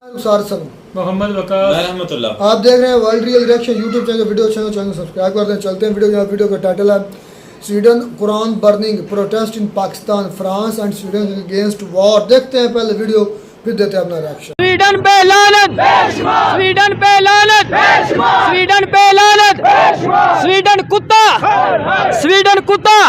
मोहम्मद वकास रहमतुल्लाह। आप देख रहे हैं world real reaction YouTube channel video channel subscribe कर दें। चलते हैं वीडियो का टाइटल है Sweden Quran burning protest in Pakistan France and Sweden against war. देखते हैं पहले वीडियो फिर देते हैं अपना रिएक्शन। स्वीडन पे लानत, स्वीडन पे लानत, स्वीडन पे लानत, स्वीडन कुत्ता, स्वीडन कुत्ता,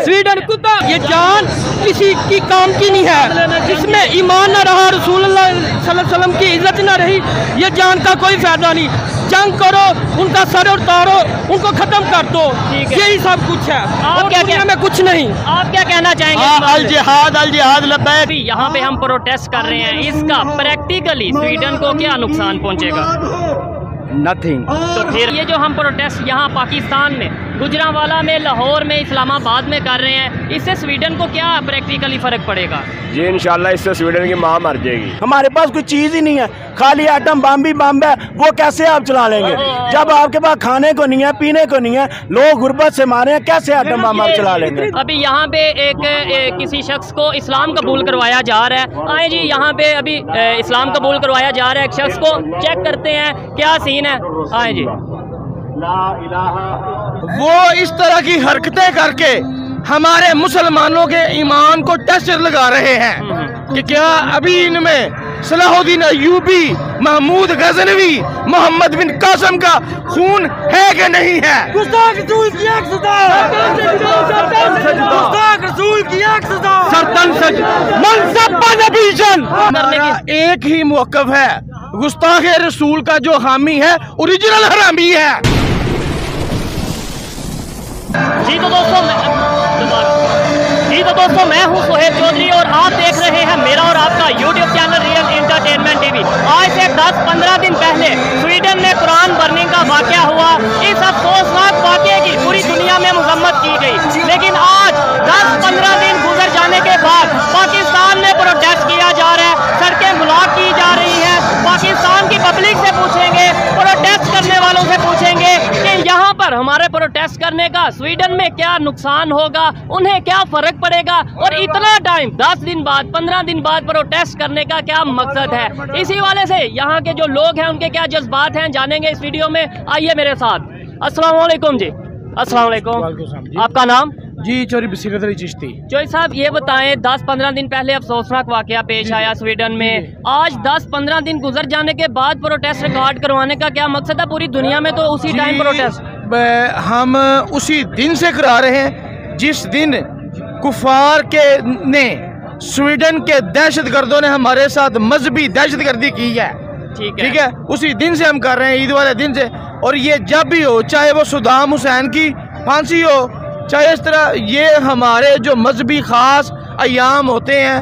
स्वीडन कुत्ता। ये जान किसी की काम की नहीं है, जिसमें ईमान न रहा, रसूल अल्लाह सल्लल्लाहु अलैहि वसल्लम की इज्जत न रही, ये जान का कोई फायदा नहीं। जंग करो, उनका सर उतारो, उनको खत्म कर दो, यही सब कुछ है। आप क्या दुनिया में कुछ नहीं। आप क्या कहना चाहेंगे? अल जिहाद लब्बैक। यहाँ पे हम प्रोटेस्ट कर रहे हैं, इसका प्रैक्टिकली स्वीडन को क्या नुकसान पहुँचेगा? नथिंग। तो फिर ये जो हम प्रोटेस्ट यहाँ पाकिस्तान में, गुजरांवाला में, लाहौर में, इस्लामाबाद में कर रहे हैं, इससे स्वीडन को क्या प्रैक्टिकली फर्क पड़ेगा? जी इंशाल्लाह इससे स्वीडन की माँ मर जाएगी। हमारे पास कोई चीज ही नहीं है, खाली एटम बम भी बम है, वो कैसे आप चला लेंगे जब आपके पास खाने को नहीं है, पीने को नहीं है, लोग गुर्बत से मारे हैं, कैसे एटम बम आप चला लेंगे? अभी यहाँ पे एक किसी शख्स को इस्लाम कबूल करवाया जा रहा है। आए जी, यहाँ पे अभी इस्लाम कबूल करवाया जा रहा है एक शख्स को, चेक करते हैं क्या सीन है। आए जी। वो इस तरह की हरकतें करके हमारे मुसलमानों के ईमान को टेस्ट लगा रहे हैं कि क्या अभी इनमें सलाहुद्दीन अय्यूबी, महमूद गजनवी, मोहम्मद बिन कासिम का खून है कि नहीं है? हमारा एक ही मौक़िफ़ है, गुस्ताख रसूल का जो हामी है ओरिजिनल हरामी है। जी तो दोस्तों मैं हूं सोहेब चौधरी और आप देख रहे हैं मेरा और आपका YouTube channel real entertainment TV. आज से 10-15 दिन पहले स्वीडन में कुरान बर्निंग का वाकया हुआ। इस अफसोसनाक वाकये की पूरी दुनिया में मजम्मत की गई, लेकिन आज 10-15 दिन गुजर जाने के बाद पाकिस्तान में प्रोटेस्ट किया जा रहा है, सड़कें ब्लॉक की जा रही हैं। पाकिस्तान की पब्लिक से पूछेंगे, प्रोटेस्ट करने वालों से पूछेंगे कि यहाँ पर हमारे प्रोटेस्ट करने का स्वीडन में क्या नुकसान होगा, उन्हें क्या फर्क पड़ेगा, और इतना टाइम 10 दिन बाद 15 दिन बाद प्रोटेस्ट करने का क्या मकसद है। इसी वाले से यहाँ के जो लोग हैं उनके क्या जज्बात हैं जानेंगे इस वीडियो में। आइए मेरे साथ। अस्सलाम वालेकुम जी। अस्सलाम वालेकुम। आपका नाम? जी चोरी बसीरत अली चिश्ती। चोरी साहब ये बताएं, 10-15 दिन पहले अफसोसनाक वाकया पेश आया स्वीडन में, आज 10-15 दिन गुजर जाने के बाद प्रोटेस्ट रिकॉर्ड करवाने का क्या मकसद है? पूरी दुनिया में तो उसी टाइम प्रोटेस्ट हम उसी दिन से करा रहे हैं जिस दिन कुफार के ने स्वीडन के दहशतगर्दों ने हमारे साथ मजहबी दहशतगर्दी की है। ठीक है, उसी दिन से हम कर रहे हैं, ईद वाले दिन से। और ये जब भी हो, चाहे वो सद्दाम हुसैन की फांसी हो, चाहे इस तरह, ये हमारे जो मजहबी खास अयाम होते हैं,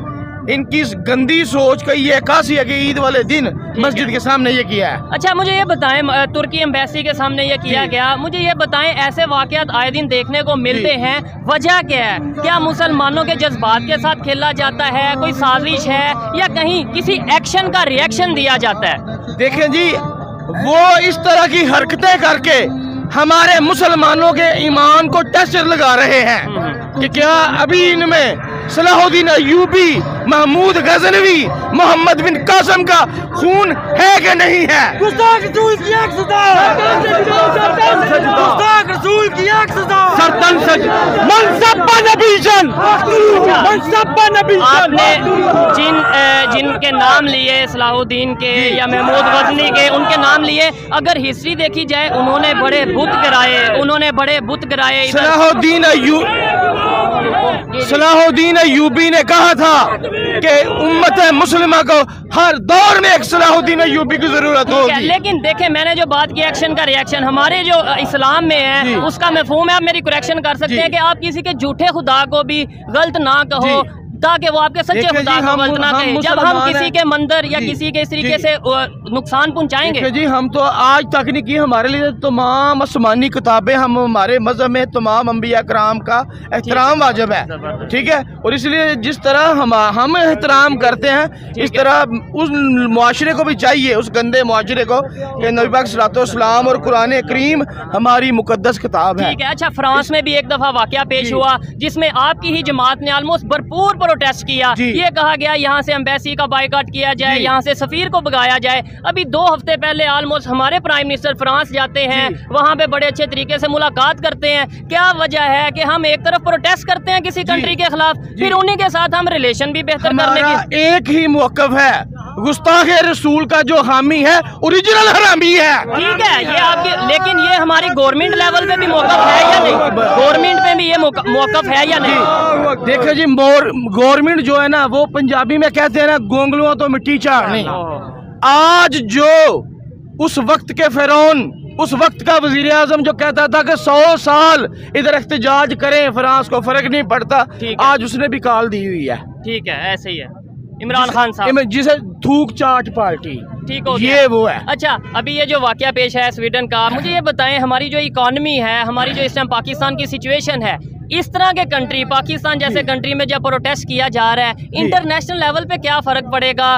इनकी गंदी सोच का ये अक्कासी है कि ईद वाले दिन मस्जिद के सामने ये किया है। अच्छा मुझे ये बताएं, तुर्की एम्बेसी के सामने ये किया गया, मुझे ये बताएं ऐसे वाकयात आए दिन देखने को मिलते हैं, वजह क्या है? क्या मुसलमानों के जज्बात के साथ खेला जाता है, कोई साजिश है, या कहीं किसी एक्शन का रिएक्शन दिया जाता है? देखें जी, वो इस तरह की हरकतें करके हमारे मुसलमानों के ईमान को टेस्ट लगा रहे हैं कि क्या अभी इनमें सलाहुद्दीन अय्यूबी, महमूद गजनवी, मोहम्मद बिन कासिम का खून है कि नहीं है? आपने जिनके नाम लिए सलाहुद्दीन के या महमूद गजनी के, उनके नाम लिए, अगर हिस्ट्री देखी जाए उन्होंने बड़े बुत गिराए। सलाहुद्दीन अय्यूबी ने कहा था कि उम्मत मुस्लिमा को हर दौर में एक सलाहुद्दीन अय्यूबी की जरूरत होगी। लेकिन देखें, मैंने जो बात की एक्शन का रिएक्शन, हमारे जो इस्लाम में है उसका मफहूम है, आप मेरी करेक्शन कर सकते हैं कि आप किसी के झूठे खुदा को भी गलत ना कहो ताकि वो आपके सच्चे खुदा को गलत ना कहे। जब हम किसी के मंदिर या किसी के इस तरीके से नुकसान पहुंचाएंगे। जी हम तो आज तक नहीं की, हमारे लिए तमाम आसमानी किताबें, हम हमारे मजहब में तमाम अंबिया कराम का एहतराम वाजिब है। ठीक है, और इसलिए जिस तरह हम एहतराम करते हैं, इस तरह उस मुआशरे को भी चाहिए, उस गंदे मुआशरे को, कि नबी पाक सल्लल्लाहु अलैहि वसल्लम और कुरान करीम हमारी मुकद्दस किताब है। ठीक है। अच्छा, फ्रांस में भी एक दफा वाकया पेश हुआ जिसमें आपकी ही जमात ने ऑलमोस्ट भरपूर प्रोटेस्ट किया, ये कहा गया यहाँ से एम्बेसी का बाइकआउट किया जाए, यहाँ से सफीर को भगाया जाए। अभी 2 हफ्ते पहले ऑलमोस्ट हमारे प्राइम मिनिस्टर फ्रांस जाते हैं, वहाँ पे बड़े अच्छे तरीके से मुलाकात करते हैं। क्या वजह है कि हम एक तरफ प्रोटेस्ट करते हैं किसी कंट्री के खिलाफ, फिर उन्हीं के साथ हम रिलेशन भी बेहतर करने की एक ही मौक़िफ़ है, गुस्ताख रसूल का जो हामी है ओरिजिनल हरामी है। ठीक है, ये आपकी, लेकिन ये हमारी गवर्नमेंट लेवल पे भी मौक़िफ़ है या नहीं? गवर्नमेंट पे भी ये मौक़िफ़ है या नहीं? देखिए जी, गवर्नमेंट जो है ना, वो पंजाबी में कहते हैं ना, गोंगलुआ तो मिट्टी चाड़नी। आज जो उस वक्त के फिरौन, उस वक्त का वजीर आजम जो कहता था कि 100 साल इधर एहतजाज करें फ्रांस को फर्क नहीं पड़ता, आज उसने भी कॉल दी हुई है। ठीक है, ऐसे ही है इमरान खान साहब, जिसे थूक चाट पार्टी, ठीक हो ये वो है। अच्छा, अभी ये जो वाकया पेश है स्वीडन का, मुझे ये बताएं, हमारी जो इकॉनमी है, हमारी जो इस टाइम पाकिस्तान की सिचुएशन है, इस तरह के कंट्री, पाकिस्तान जैसे कंट्री में जब प्रोटेस्ट किया जा रहा है, इंटरनेशनल लेवल पे क्या फर्क पड़ेगा?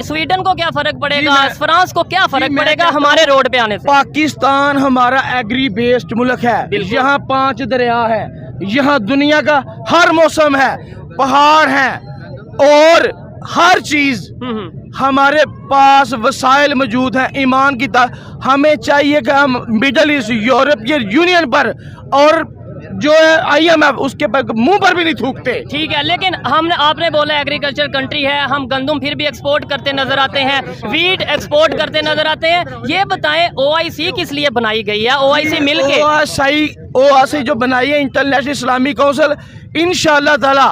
स्वीडन को क्या फर्क पड़ेगा? फ्रांस को क्या फर्क पड़ेगा हमारे रोड पे आने से? पाकिस्तान हमारा एग्री बेस्ड मुल्क है, यहाँ 5 दरिया है, यहाँ दुनिया का हर मौसम है, पहाड़ है और हर चीज हमारे पास वसाइल मौजूद हैं। ईमान की हमें चाहिए कि हम मिडल ईस्ट, यूरोपियन यूनियन पर और जो है IMF, उसके मुंह पर भी नहीं थूकते। ठीक है, लेकिन हमने, आपने बोला एग्रीकल्चर कंट्री है, हम गंदम फिर भी एक्सपोर्ट करते नजर आते हैं, वीट एक्सपोर्ट करते नजर आते हैं। ये बताएं, OIC किस लिए बनाई गई है? OIC मिलके OIC जो बनाई है, इंटरनेशनल इस्लामिक काउंसिल, इंशाअल्लाह ताला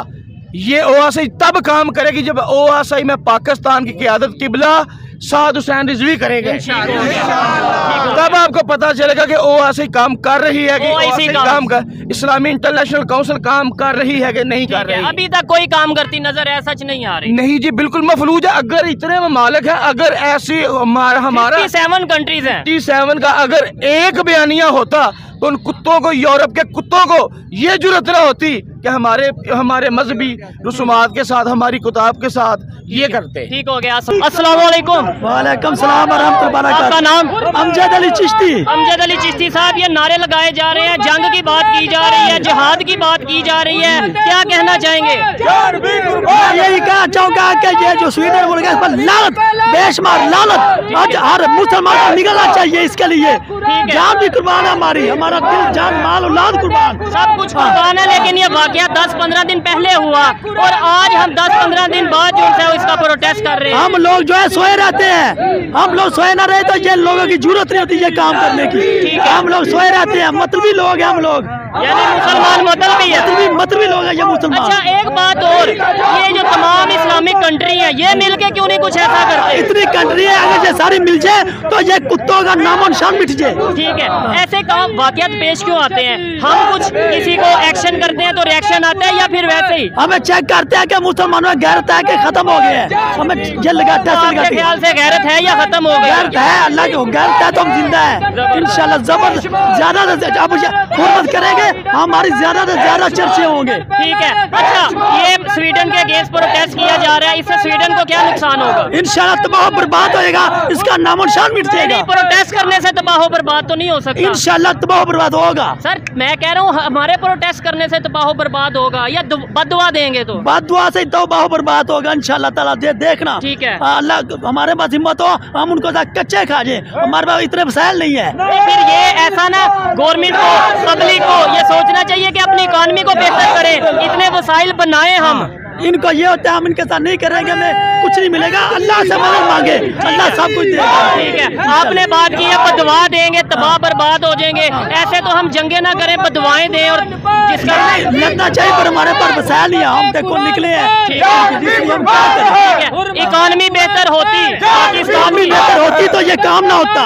ये OIC तब काम करेगी जब OIC में पाकिस्तान की क़यादत किबला साद हुसैन रिजवी करेंगे। तब आपको पता चलेगा कि OIC काम कर रही है कि OIC काम कर, इस्लामी इंटरनेशनल काउंसिल काम कर रही है कि नहीं कर रही। अभी तक कोई काम करती नजर है, सच नहीं आ रही। नहीं जी, बिल्कुल मफलूज है। अगर इतने ममालिक है, अगर ऐसी हमारा 57 कंट्रीज हैं, 57 का अगर एक बयानिया होता तो उन कुत्तों को, यूरोप के कुत्तों को ये जुर्रत न होती कि हमारे मजहबी रसूमात के साथ, हमारी किताब के साथ ये करते। ठीक हो गया। अस्सलाम वालेकुम। वालेकुम सलाम व रहमतुल्लाहि व आपका नाम? अमजद अली चिश्ती। अमजद अली चिश्ती साहब, ये नारे लगाए जा रहे हैं, जंग की बात की जा रही है, जिहाद की बात की जा रही है, क्या कहना चाहेंगे? यही कहना चाहूँगा कि ये जो स्वीडन मुल्क है, इस पर लानत, बेशुमार लानत, आज हर मुसलमान को निकलना चाहिए। इसके लिए जान भी कुर्बान है हमारी, हमारा दिल, जान, माल, औलाद कुर्बान, सब कुछ कुर्बान है। लेकिन ये वाकया 10-15 दिन पहले हुआ और आज हम 10-15 दिन बाद जो है इसका प्रोटेस्ट कर रहे हैं। हम लोग जो है सोए रहते हैं, हम लोग सोए ना रहे तो ये लोगों की जरूरत नहीं होती ये काम करने की। हम लोग सोए रहते हैं, मतलबी लोग हैं हम लोग, यानी मुसलमान मतलबी है, मतलबी लोग हैं ये मुसलमान। अच्छा, एक बात और, ये जो तमाम इस्लामिक कंट्री है, ये मिलके क्यों नहीं कुछ ऐसा करते? इतनी कंट्री है, अगर ये सारी मिल जाए तो ये कुत्तों का नामो निशान मिट जाए। ठीक है, ऐसे काम वाकयात पेश क्यों आते हैं? हम कुछ किसी को एक्शन करते हैं तो रिएक्शन आता है, या फिर वैसे ही हमें चेक करते हैं कि मुसलमानों में गैरत है कि खत्म हो गया है, हमें ये लगाते हैं। आपके ख्याल से गैरत है या खत्म हो गया? गैरत है, अल्लाह की गैरत है तो हम जिंदा है इंशाल्लाह। जबरदस्त, ज्यादा से अब हुर्मत करेंगे, हमारी ज्यादा से ज्यादा चर्चे होंगे। ठीक है। अच्छा, ये स्वीडन के अगेंस्ट प्रोटेस्ट किया जा रहा है, इससे स्वीडन को क्या नुकसान होगा? इंशाल्लाह तबाह बर्बाद होएगा, इसका नामो निशान मिट जाएगा। प्रोटेस्ट करने से तबाह बर्बाद तो नहीं हो सकता? इंशाल्लाह तबाह बर्बाद होगा। सर, मैं कह रहा हूँ हमारे प्रोटेस्ट करने से तबाह बर्बाद होगा या बददुआ देंगे तो? बददुआ से तबाह बर्बाद होगा इंशाल्लाह ताला, देखना। ठीक है, अल्लाह हमारे पास हिम्मत हो, हम उनको कच्चे खा जाए, हमारे पास इतने वसाइल नहीं है। तो फिर ये ऐसा ना, गवर्नमेंट को, पब्लिक को ये सोचना चाहिए कि अपनी इकॉनमी को बेहतर करें, इतने वसाइल बनाए हम। इनको ये होता है हम इनके साथ नहीं करेंगे, हमें कुछ नहीं मिलेगा, अल्लाह से मदद मांगे, अल्लाह सब कुछ देगा। ठीक है, आपने बात की है बददुआ देंगे, तबाह बर्बाद हो जाएंगे, ऐसे तो हम जंगे ना करें, बददुआएं दें और जिसका लगना चाहिए, पर हमारे पास वसाइल नहीं है, हम देखो निकले हैं। इकॉनमी बेहतर होती, पाकिस्तान भी बेहतर होती तो ये काम ना होता।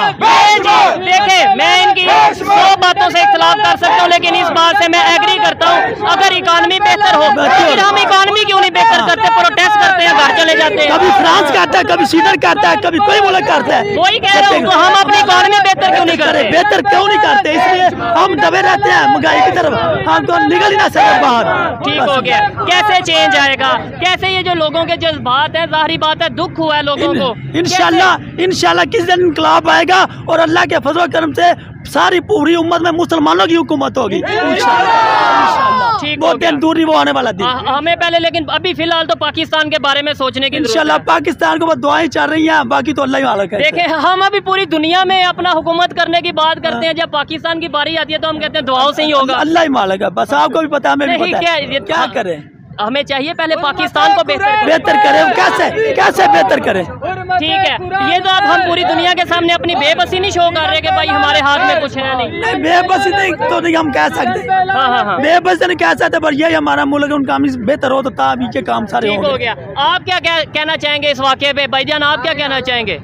देखे, मैं इनकी 100 बातों से इख्तिलाफ कर सकता हूँ, लेकिन इस बात से मैं एग्री करता हूँ, अगर इकॉनमी बेहतर हो, फिर हम इकॉनमी क्यों नहीं बेहतर करते? प्रोटेस्ट करते हैं, घर चले जाते हैं। कभी फ्रांस करता है, कभी स्वीडन करता है, कभी कोई मुल्क करता है। वही कह रहा हूँ, तो हम अपनी इकॉनमी बेहतर क्यों नहीं करते? बेहतर क्यों नहीं करते? इसलिए हम दबे रहते हैं महंगाई की तरफ, हम तो निकल ही ना सकते बाहर। ठीक हो गया। कैसे चेंज आएगा? कैसे ये जो लोगों के जज्बात है, जाहिर बात है दुख हुआ है लोगों को, इंशाल्लाह किस दिन इंकलाब आएगा और अल्लाह के फजल करम से सारी पूरी उम्मत में मुसलमानों की हुकूमत होगी इंशाल्लाह। ठीक वो हो गया। दिन दूर नहीं, वो आने वाला दिन। हमें पहले, लेकिन अभी फिलहाल तो पाकिस्तान के बारे में सोचने की इंशाल्लाह पाकिस्तान को बस दुआएं चल रही हैं, बाकी तो अल्लाह ही मालिक है। देखें, हम अभी पूरी दुनिया में अपना हुकूमत करने की बात करते हैं, जब पाकिस्तान की बारी आती है तो हम कहते हैं दुआओं से ही होगा। अल्लाह ही मालिक है, बस आपको भी पता है, हमें भी नहीं, पता है। क्या करें, हमें चाहिए पहले पाकिस्तान को बेहतर करें। कैसे बेहतर करें? ठीक है, ये तो अब हम पूरी दुनिया के सामने अपनी बेबसी नहीं शो कर रहे कि भाई हमारे हाथ में कुछ है नहीं। बेबसी नहीं तो नहीं हम कह सकते, हाँ। बेबसी नहीं कह सकते, पर यही हमारा मुल्क उनका बेहतर हो तो तब ये काम सारे ठीक हो गया। आप क्या कहना चाहेंगे इस वाक़े पे भाईजान, आप क्या कहना चाहेंगे,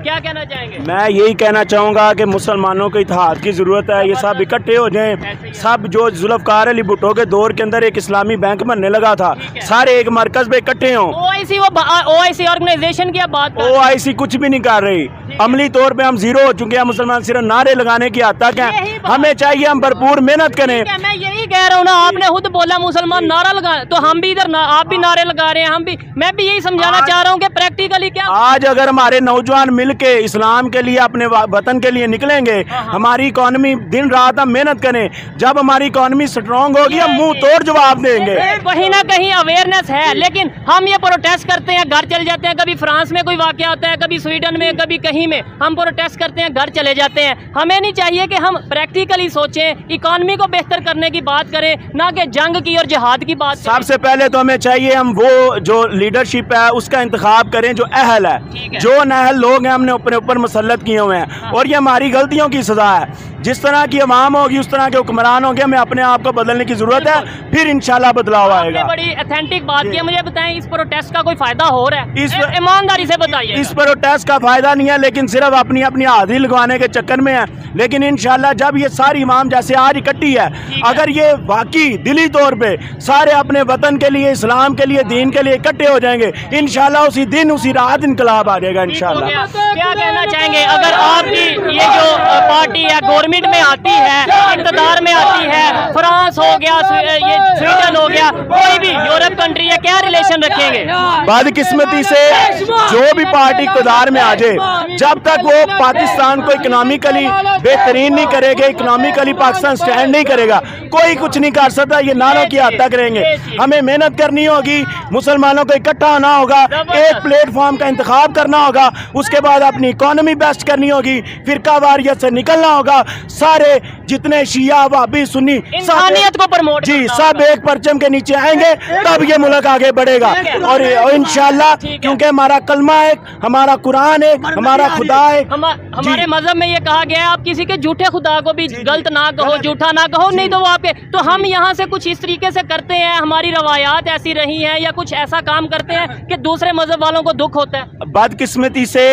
क्या कहना चाहेंगे? मैं यही कहना चाहूँगा कि मुसलमानों को इत्तेहाद की ज़रूरत है, ये सब इकट्ठे हो जाएं। सब जो जुल्फ़कार अली भुट्टो के दौर के अंदर एक इस्लामी बैंक बनने लगा था, सारे एक मरकज़ पे इकट्ठे हों। OIC ऑर्गेनाइजेशन की बात, OIC कुछ भी नहीं कर रही, अमली तौर पे हम जीरो हो चुके हैं। मुसलमान सिर्फ नारे लगाने की हद तक हैं, हमें चाहिए हम भरपूर मेहनत करें। मैं यही कह रहा हूँ ना, आपने खुद बोला मुसलमान नारा लगा, तो हम भी इधर आप भी नारे लगा रहे हैं, हम भी, मैं भी यही समझाना चाह रहा हूँ कि प्रैक्टिकली क्या आज अगर हमारे नौजवान मिल के इस्लाम के लिए, अपने वतन के लिए निकलेंगे, हमारी इकॉनमी दिन रात हम मेहनत करें, जब हमारी इकॉनमी स्ट्रॉन्ग होगी हम मुंह तोड़ जवाब देंगे। कहीं ना कहीं अवेयरनेस है, लेकिन हम ये प्रोटेस्ट करते हैं, घर चले जाते हैं, कभी फ्रांस में कोई वाकया होता है, कभी स्वीडन में, कभी कहीं में, हम प्रोटेस्ट करते हैं, घर चले जाते हैं। हमें नहीं चाहिए कि हम प्रैक्टिकली सोचें, इकॉनमी को बेहतर करने की बात करें, ना कि जंग की और जिहाद की बात। सबसे पहले तो हमें चाहिए हम वो जो लीडरशिप है उसका इंतखाब करें जो अहल है, जो नाअहल लोग हैं हमने अपने ऊपर मुसल्लत किए हुए हैं, और ये हमारी गलतियों की सजा है। जिस तरह की अवाम होगी, उस तरह के हुक्मरान होंगे, हमें अपने आप को बदलने की जरूरत है, फिर इंशाल्लाह बदलाव आएगा। बड़ी ऑथेंटिक बात की, मुझे बताएं इस प्रोटेस्ट का कोई फायदा हो रहा है? ईमानदारी से बताइए। इस प्रोटेस्ट का फायदा नहीं है, लेकिन सिर्फ अपनी अपनी हाजिरी लगवाने के चक्कर में है। लेकिन इंशाल्लाह जब ये सारी इमाम जैसे आज इकट्ठी है, अगर ये वाकई दिली तौर पे सारे अपने वतन के लिए, इस्लाम के लिए, दीन के लिए इकट्ठे हो जाएंगे, इंशाल्लाह उसी दिन उसी रात इनकलाब आ जाएगा इंशाल्लाह। क्या कहना चाहेंगे, अगर आपकी ये जो पार्टी है गवर्नमेंट में आती है, इक़्तिदार में आती है, फ्रांस हो गया, ये स्वीडन हो गया, कोई भी यूरोप कंट्री है, क्या रिलेशन रखेंगे? बदकिस्मती से जो भी पार्टी इक़्तिदार में आ जाए, जब तक वो पाकिस्तान को इकोनॉमिकली बेहतरीन नहीं करेगा, इकोनॉमिकली पाकिस्तान स्टैंड नहीं करेगा, कोई कुछ नहीं कर सकता। ये नारों की हद तक रहेंगे, हमें मेहनत करनी होगी, मुसलमानों को इकट्ठा होना होगा, एक प्लेटफॉर्म का इंतखाब करना होगा, उसके बाद अपनी इकोनॉमी बेस्ट करनी होगी, फिरका वारियत से निकलना होगा। सारे जितने शिया वहाबी सुन्नी इंसानियत को प्रमोट, जी सब एक परचम के नीचे आएंगे, तब ये मुल्क आगे बढ़ेगा। और इंशाल्लाह, क्योंकि हमारा कलमा एक, हमारा कुरान एक, हमारा खुदा एक। हमारे मजहब में ये कहा गया है आप किसी के झूठे खुदा को भी गलत ना कहो, झूठा ना कहो, नहीं तो वो आपके, तो हम यहाँ से कुछ इस तरीके से करते हैं, हमारी रवायात ऐसी रही हैं, या कुछ ऐसा काम करते हैं कि दूसरे मजहब वालों को दुख होता है। बदकिस्मती से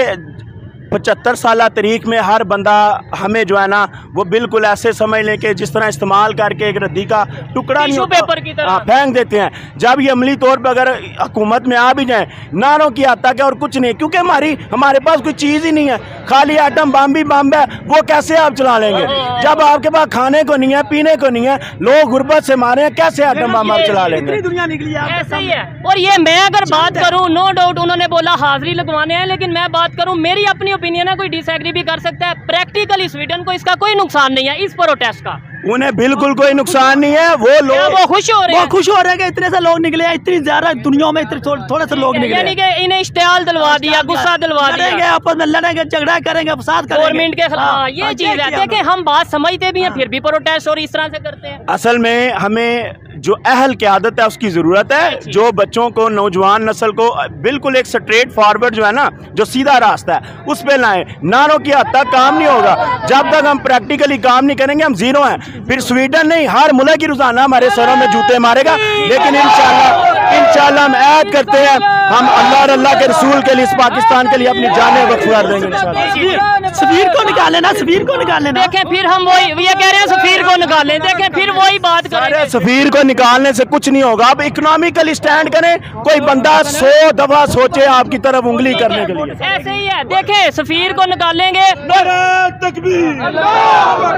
75 साल तरीक में हर बंदा हमें जो है ना वो बिल्कुल ऐसे समझ लें कि जिस तरह इस्तेमाल करके एक रद्दी का टुकड़ा नहीं होता, पेपर की तरह फेंक देते हैं। जब ये अमली तौर पर अगर हुकूमत में आ भी जाए, नारों की हद तक है और कुछ नहीं, क्योंकि हमारे पास कोई चीज़ ही नहीं है, खाली आइटम बम है, वो कैसे आप चला लेंगे? जब आपके पास खाने को नहीं है, पीने को नहीं है, लोग गुर्बत से मारे हैं, कैसे आइटम बम आप चला लेंगे? दुनिया निकली है, ऐसे ही है। और ये मैं अगर बात करूँ, नो डाउट उन्होंने बोला हाजिरी लगवाने हैं, लेकिन मैं बात करूँ, मेरी अपनी ओपिनियन है, कोई डिसएग्री भी कर सकता है, प्रैक्टिकली स्वीडन को इसका कोई नुकसान नहीं है इस प्रोटेस्ट का। उन्हें बिल्कुल कोई नुकसान नहीं है, वो लोग वो खुश हो रहे हैं, वो खुश हो रहे हैं कि इतने से लोग निकले हैं, इतनी ज्यादा दुनिया में थोड़े से लोग निकले, यानी कि इन्हें इश्तियाल दिलवा दिया, गुस्सा दिलवा दिया, आपस में लड़ेंगे, झगड़ा करेंगे, फसाद करेंगे गवर्नमेंट के खिलाफ। ये चीज है, देखें हम बात समझते भी हैं, फिर भी प्रोटेस्ट और इस तरह से करते हैं। असल में हमें जो अहल की आदत है उसकी ज़रूरत है, जो बच्चों को, नौजवान नस्ल को बिल्कुल एक स्ट्रेट फॉरवर्ड जो है ना, जो सीधा रास्ता है उस पे लाएं। नारों की हद तक काम नहीं होगा, जब तक हम प्रैक्टिकली काम नहीं करेंगे हम जीरो हैं। फिर स्वीडन नहीं, हर मुल्क की रोजाना हमारे सरों में जूते मारेगा, लेकिन इंशाल्लाह हम ऐद करते हैं, हम अल्लाह और अल्लाह के रसूल के लिए, इस पाकिस्तान के लिए अपनी जानें वक्फ कर देंगे इंशाल्लाह। सफीर को निकाल लेना, सफीर को निकाल लेना। देखें फिर हम वही ये कह रहे हैं, सफीर को निकालें, देखें फिर वही बात करें, सफीर को निकालने से कुछ नहीं होगा। अब इकोनॉमिकली स्टैंड करें, कोई बंदा 100 दफा सोचे आपकी तरफ उंगली करने के लिए, ऐसे ही है। देखें सफीर को निकालेंगे, नारे तकबीर,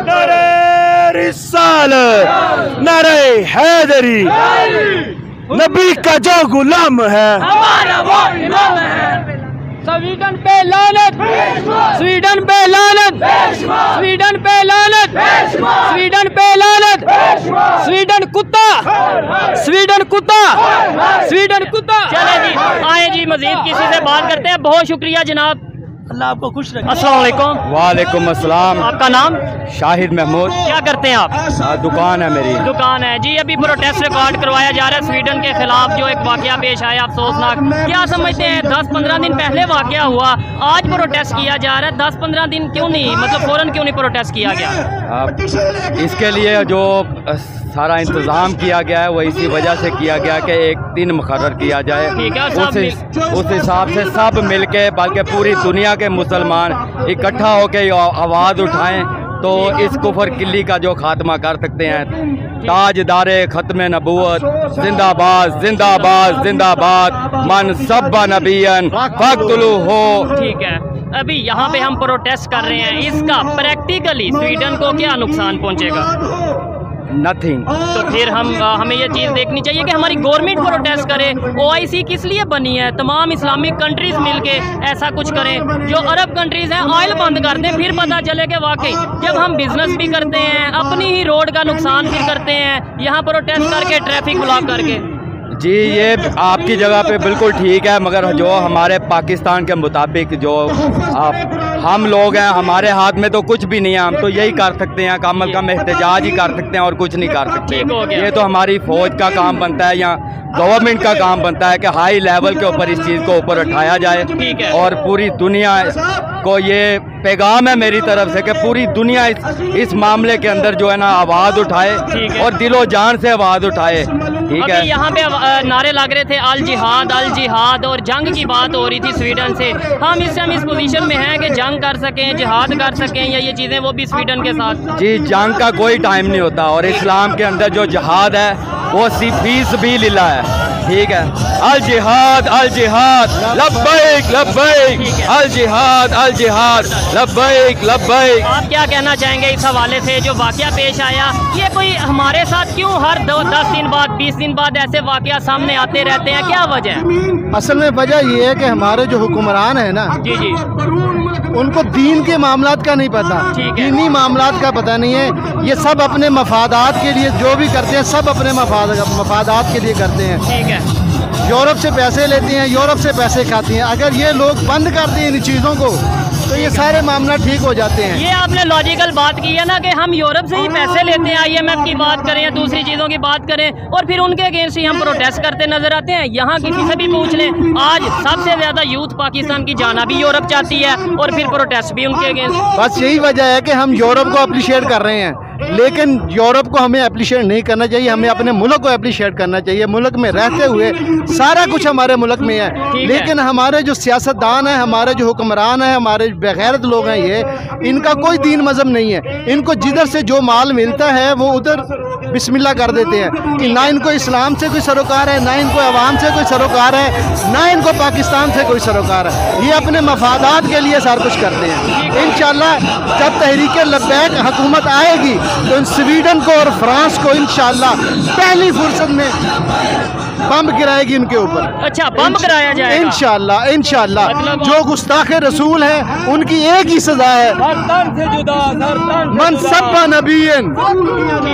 नारे रिसालत, नारे हैदरी, नबी का जो गुलाम है हमारा वो इमाम है। स्वीडन पे लानत, स्वीडन पे लानत, स्वीडन पे लानत, स्वीडन पे लानत, स्वीडन कुत्ता, स्वीडन कुत्ता, स्वीडन कुत्ता। चले जी, आए जी मजीद किसी से बात करते हैं। बहुत शुक्रिया जनाब, अल्लाह आपको खुश रखे। अस्सलाम वालेकुम। वालेकुम अस्सलाम। आपका नाम? शाहिद महमूद। क्या करते हैं आप? दुकान है मेरी। दुकान है जी। अभी प्रोटेस्ट रिकॉर्ड करवाया जा रहा है स्वीडन के खिलाफ, जो एक वाकया पेश आया अफसोसनाक। क्या समझते हैं 10-15 दिन पहले वाकया हुआ, आज प्रोटेस्ट किया जा रहा है, 10-15 दिन क्यों नहीं, मतलब फौरन क्यों नहीं प्रोटेस्ट किया गया? इसके लिए जो सारा इंतज़ाम किया गया है वो इसी वजह से किया गया कि एक दिन मुकर्रर किया जाए। ठीक है, उस हिसाब से सब मिलके, बल्कि पूरी दुनिया के मुसलमान इकट्ठा होकर आवाज़ उठाएं तो इस कुफर किल्ली का जो खात्मा कर सकते हैं। ताजदारे खत्म नबूवत जिंदाबाद जिंदाबाद जिंदाबाद, मन सब्बा नबियन फक्तुलू हो। ठीक है, अभी यहाँ पे हम प्रोटेस्ट कर रहे हैं, इसका प्रैक्टिकली स्वीडन को क्या नुकसान पहुँचेगा? नथिंग। तो फिर हमें ये चीज़ देखनी चाहिए कि हमारी गवर्नमेंट प्रोटेस्ट करे। OIC किस लिए बनी है? तमाम इस्लामिक कंट्रीज मिलके ऐसा कुछ करें। जो अरब कंट्रीज हैं ऑयल बंद कर दें, फिर पता चले कि वाकई जब हम बिजनेस भी करते हैं अपनी ही रोड का नुकसान भी करते हैं, यहाँ प्रोटेस्ट करके ट्रैफिक ब्लॉक करके। जी ये आपकी जगह पे बिल्कुल ठीक है, मगर जो हमारे पाकिस्तान के मुताबिक जो हम लोग हैं, हमारे हाथ में तो कुछ भी नहीं है। हम तो यही कर सकते हैं, कम अज़ कम एहतजाज ही कर सकते हैं और कुछ नहीं कर सकते। ये तो हमारी फ़ौज का काम बनता है या गवर्नमेंट का काम बनता है कि हाई लेवल के ऊपर इस चीज़ को ऊपर उठाया जाए और पूरी दुनिया को ये पैगाम है मेरी तरफ से कि पूरी दुनिया इस मामले के अंदर जो है ना आवाज़ उठाए और दिलो जान से आवाज़ उठाए। ठीक है, यहाँ पे नारे लग रहे थे अल जिहाद और जंग की बात हो रही थी स्वीडन से। हम इस पोजीशन में हैं कि जंग कर सकें, जिहाद कर सकें, या ये चीज़ें वो भी स्वीडन के साथ। जी जंग का कोई टाइम नहीं होता और इस्लाम के अंदर जो जिहाद है वो फीस भी लीला है। ठीक है, अल जिहाद लब्बैक लब्बैक, अल जिहाद लब्बैक लब्बैक। आप क्या कहना चाहेंगे इस हवाले से जो वाकया पेश आया? ये कोई हमारे साथ क्यों हर 10 दिन बाद 20 दिन बाद ऐसे वाकया सामने आते रहते हैं, क्या वजह है? असल में वजह ये है कि हमारे जो हुक्मरान है ना, जी जी, उनको दीन के मामलात का नहीं पता, दीनी मामलात का पता नहीं है। ये सब अपने मफादात के लिए जो भी करते हैं, सब अपने मफादात के लिए करते हैं। ठीक है, यूरोप से पैसे लेते हैं, यूरोप से पैसे खाते हैं। अगर ये लोग बंद कर दें इन चीज़ों को तो ये सारे मामला ठीक हो जाते हैं। ये आपने लॉजिकल बात की है ना कि हम यूरोप से ही पैसे लेते हैं, IMF की बात करें या दूसरी चीज़ों की बात करें, और फिर उनके अगेंस्ट ही हम प्रोटेस्ट करते नजर आते हैं। यहाँ किसी से भी पूछ लें, आज सबसे ज़्यादा यूथ पाकिस्तान की जाना भी यूरोप चाहती है और फिर प्रोटेस्ट भी उनके अगेंस्ट। बस यही वजह है कि हम यूरोप को अप्रिशिएट कर रहे हैं, लेकिन यूरोप को हमें अप्रिशिएट नहीं करना चाहिए, हमें अपने मुल्क को अप्रिशिएट करना चाहिए। मुल्क में रहते हुए सारा कुछ हमारे मुल्क में है, लेकिन हमारे जो सियासतदान हैं, हमारे जो हुक्मरान हैं, हमारे बेगैरत लोग हैं, ये इनका कोई दीन मजहब नहीं है। इनको जिधर से जो माल मिलता है वो उधर बिस्मिल्लाह कर देते हैं कि ना इनको इस्लाम से कोई सरोकार है, ना इनको अवाम से कोई सरोकार है, ना इनको पाकिस्तान से कोई सरोकार है। ये अपने मफादात के लिए सारा कुछ करते हैं। इंशाअल्लाह जब तहरीक लब्बैक हुकूमत आएगी तो इन स्वीडन को और फ्रांस को इंशाअल्लाह पहली फुर्सत में बम गिराएगी इनके ऊपर। अच्छा, बम गिराया जाएगा इंशाअल्लाह इंशाअल्लाह। मतलब जो गुस्ताखे रसूल हैं उनकी एक ही सजा है, मनसब्बा नबियन,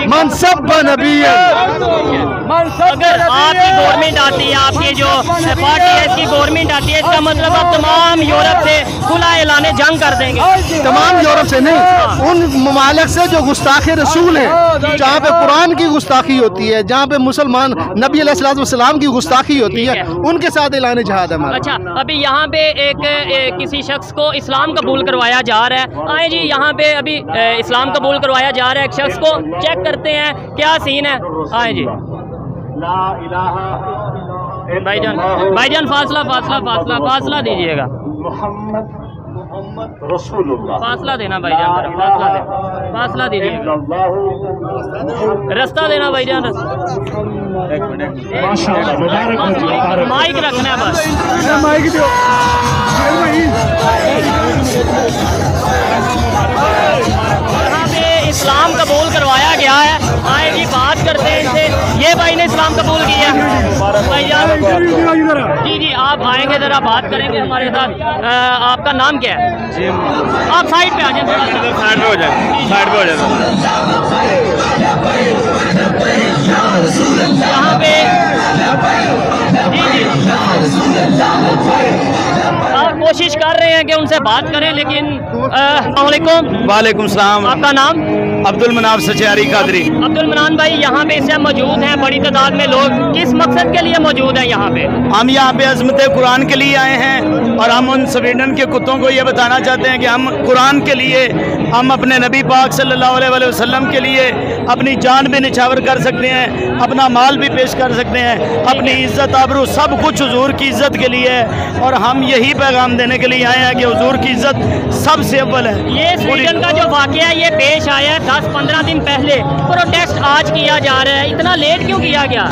मनसब्बा नबियन। अगर आपकी गवर्नमेंट आती है, आपकी जो पार्टी है इसकी गवर्नमेंट आती है, इसका मतलब आप तमाम यूरोप से खुला ऐलान जंग कर देंगे? तमाम यूरोप से नहीं, उन ममालिक से जो गुस्ताखे रसूल हैं, जहाँ पे कुरान की गुस्ताखी होती है, जहाँ पे मुसलमान नबी अलैहिस्सलाम की गुस्ताखी होती है, उनके साथ ऐलान जिहाद है हमारा। अच्छा, अभी यहाँ पे एक किसी शख्स को इस्लाम कबूल करवाया जा रहा है। आए जी, यहाँ पे अभी इस्लाम कबूल करवाया जा रहा है एक शख्स को, चेक करते हैं क्या सीन है। आए जी भाईजान फासला दीजिएगा, फासला देना भाईजान, फासला दीजिएगा, रास्ता देना भाईजान, माइक रखना है बस, माइक दो। यहाँ पे इस्लाम कबूल करवाया गया है। आए जी बात करते हैं इनसे। ये भाई ने इस्लाम कबूल किया। भाईजान जी जी, आप आए आएंगे, ज़रा बात करेंगे हमारे साथ। आपका नाम क्या है? जी आप साइड पे आ जाए, साइड पे हो जाए, साइड पे हो जाए। यहाँ पे जी आप कोशिश कर रहे हैं कि उनसे बात करें, लेकिन अस्सलामुअलैकुम। वालेकुम सलाम। आपका नाम? अब्दुल मनाफ सचियारी कादरी। अब्दुल मनान भाई, यहाँ पे इस टाइम मौजूद हैं बड़ी तादाद में लोग, किस मकसद के लिए मौजूद हैं यहाँ पे? हम यहाँ पे अज़मत कुरान के लिए आए हैं और हम उन स्वीडन के कुत्तों को ये बताना चाहते हैं कि हम कुरान के लिए, हम अपने नबी पाक सल्लल्लाहु अलैहि वसल्लम के लिए अपनी जान भी निछावर कर सकते हैं, अपना माल भी पेश कर सकते हैं, अपनी इज़्ज़त आबरू सब कुछ हुजूर की इज़्ज़त के लिए है। और हम यही पैगाम देने के लिए आए हैं कि हुजूर की इज़्ज़त सबसे अव्वल है। ये स्वीडन का जो वाकया ये पेश आया है 10-15 दिन पहले, प्रोटेस्ट आज किया जा रहा है, इतना लेट क्यों किया गया?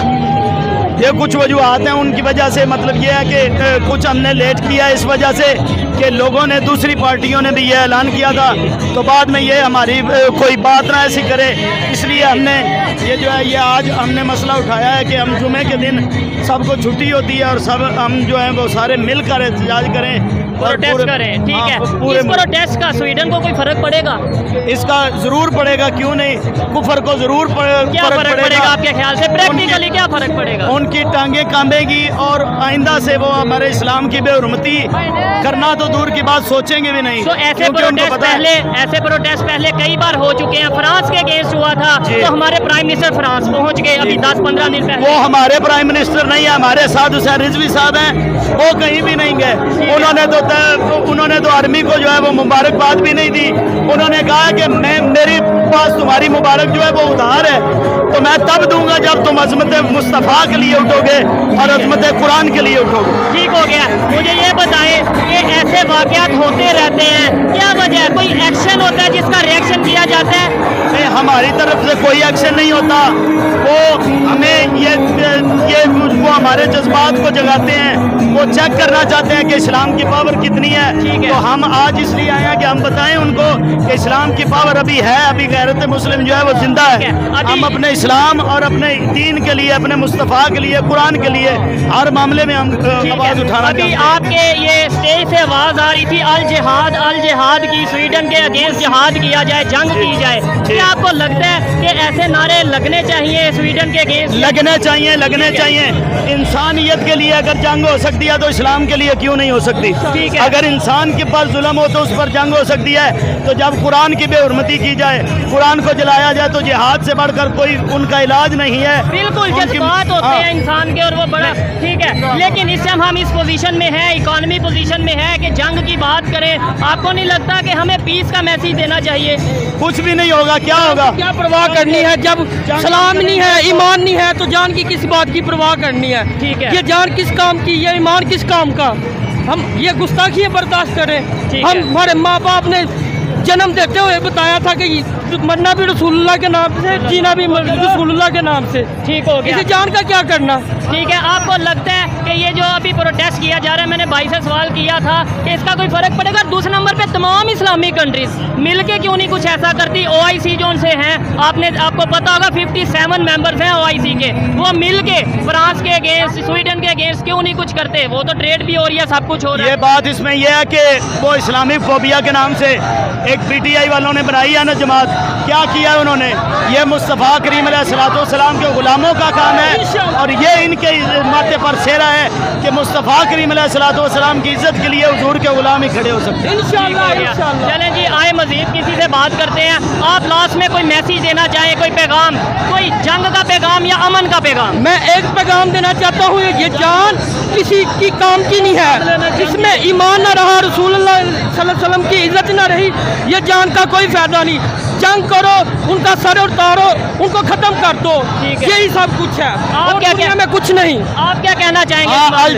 ये कुछ वजूहत हैं, उनकी वजह से मतलब ये है कि कुछ हमने लेट किया इस वजह से कि लोगों ने, दूसरी पार्टियों ने भी ये ऐलान किया था, तो बाद में ये हमारी कोई बात ना ऐसी करे, इसलिए हमने ये जो है ये आज हमने मसला उठाया है कि हम जुमे के दिन सबको छुट्टी होती है और सब हम जो है वो सारे मिलकर एहतजाज करें, प्रोटेस्ट करें। ठीक है, पूरे इस प्रोटेस्ट का स्वीडन को कोई फर्क पड़ेगा? इसका जरूर पड़ेगा, क्यों नहीं, कुफर को जरूर क्या फर्क पड़ेगा आपके ख्याल से? प्रैक्टिकली क्या फर्क पड़ेगा? उनकी टांगे कांबेगी और आइंदा से वो हमारे इस्लाम की बेहुरमती करना तो दूर की बात सोचेंगे भी नहीं। तो ऐसे प्रोटेस्ट पहले कई बार हो चुके हैं। फ्रांस के अगेंस्ट हुआ था तो हमारे प्राइम मिनिस्टर फ्रांस पहुंच गए अभी 10-15 दिन पहले। वो हमारे प्राइम मिनिस्टर नहीं है, हमारे साथ हुसैन रिजवी साहब हैं, वो कहीं भी नहीं गए। उन्होंने तो आर्मी को जो है वो मुबारकबाद भी नहीं दी। उन्होंने कहा कि मेरे पास तुम्हारी मुबारक जो है वो उधार है, तो मैं तब दूंगा जब तुम अज़मत मुस्तफ़ा के लिए उठोगे और अज़मत कुरान के लिए उठोगे। ठीक हो गया। मुझे ये बताएं कि ऐसे वाक़यात होते रहते हैं, क्या वजह है? कोई एक्शन होता है जिसका रिएक्शन किया जाता है? नहीं, हमारी तरफ से कोई एक्शन नहीं होता। वो हमें ये वो हमारे जज्बात को जगाते हैं, वो चेक करना चाहते हैं कि इस्लाम की पावर कितनी है। तो हम आज इसलिए आए हैं कि हम बताएं उनको कि इस्लाम की पावर अभी है, अभी गैरत मुस्लिम जो है वो जिंदा है। हम अपने इस्लाम और अपने दीन के लिए, अपने मुस्तफ़ा के लिए, कुरान के लिए हर मामले में हम आवाज़ उठाना चाहते हैं। आपके ये स्टेज से आवाज़ आ रही थी अल जिहाद की, स्वीडन के अगेंस्ट जिहाद किया जाए, जंग की जाए। क्या आपको लगता है कि ऐसे नारे लगने चाहिए स्वीडन के अगेंस्ट? लगने चाहिए। इंसानियत के लिए अगर जंग हो सकती है तो इस्लाम के लिए क्यों नहीं हो सकती? ठीक है। अगर इंसान के पास जुल्म हो तो उस पर जंग हो सकती है। तो जब कुरान की बेहुरमती की जाए, कुरान को जलाया जाए, तो जिहाद से बढ़कर कोई उनका इलाज नहीं है। बिल्कुल, जज्बात होते हैं इंसान के और वो बड़ा ठीक है। लेकिन इस टाइम हम इस पोजीशन में है, इकोनॉमी पोजीशन में है कि जंग की बात करें। आपको नहीं लगता कि हमें पीस का मैसेज देना चाहिए? कुछ भी नहीं होगा, क्या होगा? क्या परवाह करनी है जब सलाम नहीं है, ईमान नहीं है, तो जान की किस बात की परवाह करनी है? ठीक है। ये जान किस काम की, ये ईमान किस काम का? हम ये गुस्ताखियाँ बर्दाश्त करें? हम हमारे माँ बाप ने जन्म देते हुए बताया था कि मरना भी रसूलुल्लाह के नाम से, जीना भी रसूलुल्लाह के नाम से। ठीक हो गया। इसे जान का क्या करना? ठीक है, आपको लगता है कि ये जो अभी प्रोटेस्ट किया जा रहा है, मैंने भाई से सवाल किया था कि इसका कोई फर्क पड़ेगा? दूसरे नंबर पे तमाम इस्लामी कंट्रीज मिलके क्यों नहीं कुछ ऐसा करती? OIC जो उनसे हैं, आपको पता होगा 57 मेंबर्स हैं OIC के, वो मिलके फ्रांस के अगेंस्ट, स्वीडन के अगेंस्ट क्यों नहीं कुछ करते? वो तो ट्रेड भी हो रही है, सब कुछ हो रहा है। ये बात इसमें यह है कि वो इस्लामिक फोबिया के नाम से एक PTI वालों ने बनाई है ना जमात, क्या किया है उन्होंने? ये मुस्तफ़ा करीम अलैहिस्सलाम के गुलामों का काम है और ये इनके माथे पर सेरा है कि मुस्तफ़ा करीम अलैहिस्सलाम की इज्जत के लिए हुजूर के गुलाम ही खड़े हो सकते हैं। इंशाअल्लाह। चलें जी, आए मजीद किसी से बात करते हैं। आप लास्ट में कोई मैसेज देना चाहें, कोई पैगाम, कोई जंग का पैगाम या अमन का पैगाम? मैं एक पैगाम देना चाहता हूँ, ये जान किसी की काम की नहीं है। जिसमें ईमान ना रहा, रसूलुल्लाह सल्लल्लाहु अलैहि वसल्लम की इज्जत ना रही, ये जान का कोई फायदा नहीं। जंग करो, उनका सर उतारो, उनको खत्म कर दो, यही सब कुछ है। आप क्या दुनिया में कुछ नहीं। आप क्या कहना चाहेंगे? अल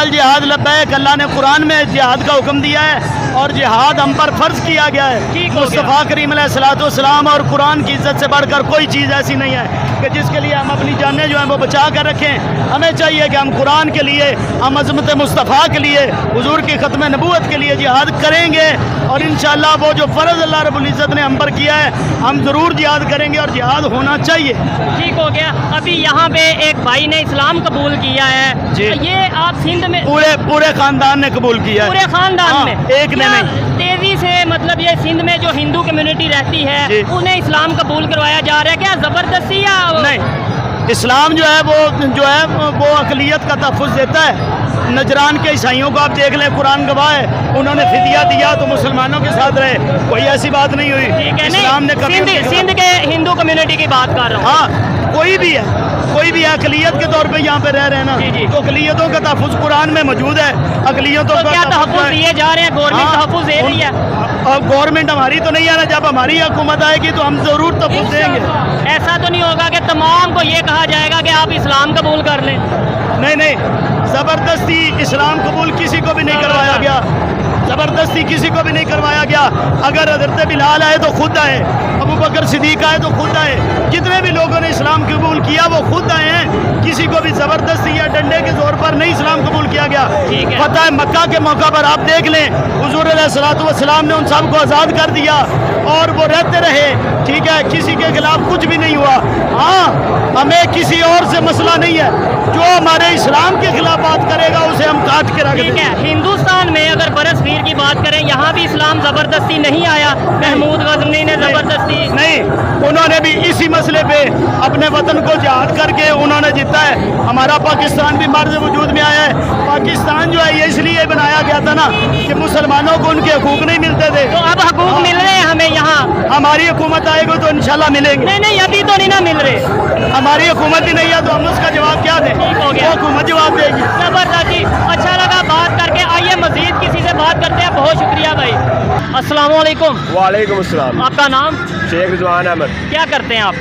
जिहाद लब्बैक, अल्लाह ने कुरान में जिहाद का हुक्म दिया है और जिहाद हम पर फर्ज किया गया है। मुस्तफ़ा करीम अलैहिस्सलाम और कुरान की इज्जत से बढ़कर कोई चीज़ ऐसी नहीं है कि जिसके लिए हम अपनी जानें जो हैं वो बचा कर रखें। हमें चाहिए कि हम कुरान के लिए, हम अज़मत मुस्तफ़ा के लिए, हुजूर की ख़त्म नबूवत के लिए जिहाद करेंगे और इंशाअल्लाह वो जो फ़र्ज़ अल्लाह रब्बुल इज़्ज़त ने हम पर किया है, हम ज़रूर जिहाद करेंगे और जिहाद होना चाहिए। ठीक हो गया। अभी यहाँ पे एक भाई ने इस्लाम कबूल किया है, जी। ये आप सिंध में पूरे पूरे खानदान ने कबूल किया है। पूरे खानदान में एक ने क्या नहीं। तेजी से मतलब ये सिंध में जो हिंदू कम्युनिटी रहती जी। है उन्हें इस्लाम कबूल करवाया जा रहा है, क्या जबरदस्ती या नहीं, इस्लाम जो है वो अकलियत का तहफ़्फ़ुज़ देता है। नजरान के ईसाइयों को आप देख लें, कुरान गवाह है, उन्होंने फिदिया दिया तो मुसलमानों के साथ रहे, कोई ऐसी बात नहीं हुई। ठीक है? इस्लाम ने नहीं, कभी सिंध के हिंदू कम्युनिटी की बात कर रहा हूँ। हाँ, कोई भी है अकलियत के तौर पे यहाँ पे रह रहे हैं ना, जी, जी। तो अकलियतों का तहफ़्फ़ुज़ कुरान में मौजूद है। अकलियतों तो का क्या तहफ़्फ़ुज़ तहफ़्फ़ुज़ दिए जा रहे हैं, गवर्नमेंट हाँ, तहफ़्फ़ुज़ दे रही है? अब गवर्नमेंट हमारी तो नहीं आ रहा, जब हमारी हुकूमत आएगी तो हम जरूर तहफ़्फ़ुज़ देंगे। ऐसा तो नहीं होगा कि तमाम को ये कहा जाएगा कि आप इस्लाम कबूल कर लें? नहीं, जबरदस्ती इस्लाम कबूल किसी को भी नहीं करवाया गया, जबरदस्ती किसी को भी नहीं करवाया गया। अगर हज़रत बिलाल आए तो खुद आए, अबू बकर सिद्दीक आए तो खुद आए, जितने भी लोगों ने इस्लाम कबूल किया वो खुद आए हैं, किसी को भी जबरदस्ती या डंडे के जोर पर नहीं इस्लाम कबूल किया गया। ठीक है। फतह मक्का के मौका पर आप देख लें, हुज़ूर अलैहिस्सलातु वस्सलाम ने उन सबको आज़ाद कर दिया और वो रहते रहे, ठीक है, किसी के खिलाफ कुछ भी नहीं हुआ। हाँ, हमें किसी और से मसला नहीं है, जो हमारे इस्लाम के खिलाफ बात करेगा उसे हम काट के रख ठीक देंगे। है। हिंदुस्तान में अगर बरसपीर की बात करें, यहाँ भी इस्लाम जबरदस्ती नहीं आया, महमूद गजनी ने जबरदस्ती नहीं, उन्होंने भी इसी मसले पे अपने वतन को जिहाद करके उन्होंने जीता है। हमारा पाकिस्तान भी मर्ज वजूद में आया है। पाकिस्तान जो है ये इसलिए बनाया गया था ना कि मुसलमानों को उनके हकूक नहीं मिलते थे। तो अब हकूक मिल रहे हैं हमें यहाँ? हमारी हुकूमत आएगी तो इंशाल्लाह मिलेंगे। नहीं, अभी तो नहीं ना मिल रहे। हमारी हुकूमत ही नहीं है तो हम उसका जवाब क्या दें? ठीक हो गया। वो हुकूमत जवाब देगी। जबरदस्त जी, अच्छा लगा बात करके। आइए मजीद किसी से बात करते हैं। बहुत शुक्रिया भाई। अस्सलाम वालेकुम। वालेकुम अस्सलाम। आपका नाम? शेख रिजवान अहमद। क्या करते हैं आप?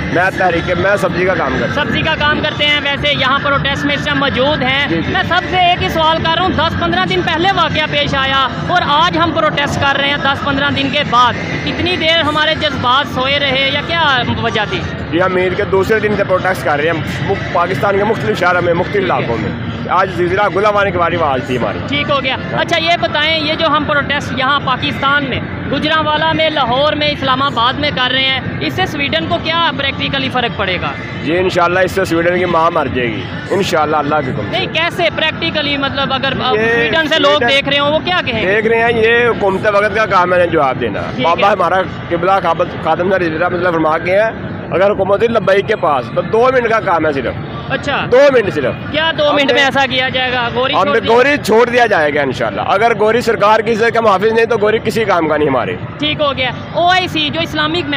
मैं सब्जी का काम करता सब्जी का काम करते हैं। वैसे यहाँ प्रोटेस्ट में इस टाइम मौजूद हैं। मैं सबसे एक ही सवाल कर रहा हूँ, 10-15 दिन पहले वाकया पेश आया और आज हम प्रोटेस्ट कर रहे हैं 10-15 दिन के बाद। इतनी देर हमारे जज्बात सोए रहे या क्या वजह थी? ये हम ईद के दूसरे दिन से प्रोटेस्ट कर रहे हैं पाकिस्तान के मुख्तलिफ शहरों में, मुख्तलिफ इलाकों में। आज ज़िला गुलाम आने की बारी आवाज़ थी हमारी। ठीक हो गया। अच्छा ये बताएं, ये जो हम प्रोटेस्ट यहाँ पाकिस्तान में, गुजरांवाला में, लाहौर में, इस्लामाबाद में कर रहे हैं, इससे स्वीडन को क्या प्रैक्टिकली फ़र्क पड़ेगा? जी इंशाल्लाह इससे स्वीडन की माँ मर जाएगी इंशाल्लाह, अल्लाह के हुक्म से। नहीं, कैसे प्रैक्टिकली, मतलब अगर ये स्वीडन से लोग स्वीडन- देख रहे हो वो क्या कहें? देख रहे हैं, ये हुकूमत वक्त का काम है जवाब देना। ठीक बाबा है। हमारा किबला खातम मतलब फरमा के हैं, अगर हुकूमत लब्बई के पास तो 2 मिनट का काम है सिर्फ, अच्छा 2 मिनट सिर्फ। क्या 2 मिनट में ऐसा किया जाएगा? गोरी छोड़ दी? गोरी छोड़ दिया जाएगा इंशाल्लाह। अगर गोरी सरकार की से कम हाफिज नहीं तो गोरी किसी काम का नहीं हमारे। ठीक हो गया। OIC जो इस्लामिक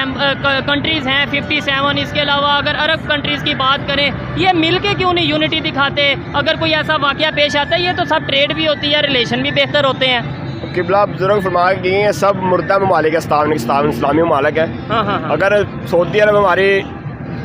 कंट्रीज़ हैं 57, इसके अलावा अगर अरब कंट्रीज़ की बात करें, ये मिल के क्यों नहीं यूनिटी दिखाते? अगर कोई ऐसा वाकया पेश आता है, ये तो सब ट्रेड भी होती है, रिलेशन भी बेहतर होते हैं। किबला बुजुर्ग फरमा गई हैं, सब मुर्दा ममालिक है, इस्लामी ममालिक है। हाँ। अगर सऊदी अरब हमारी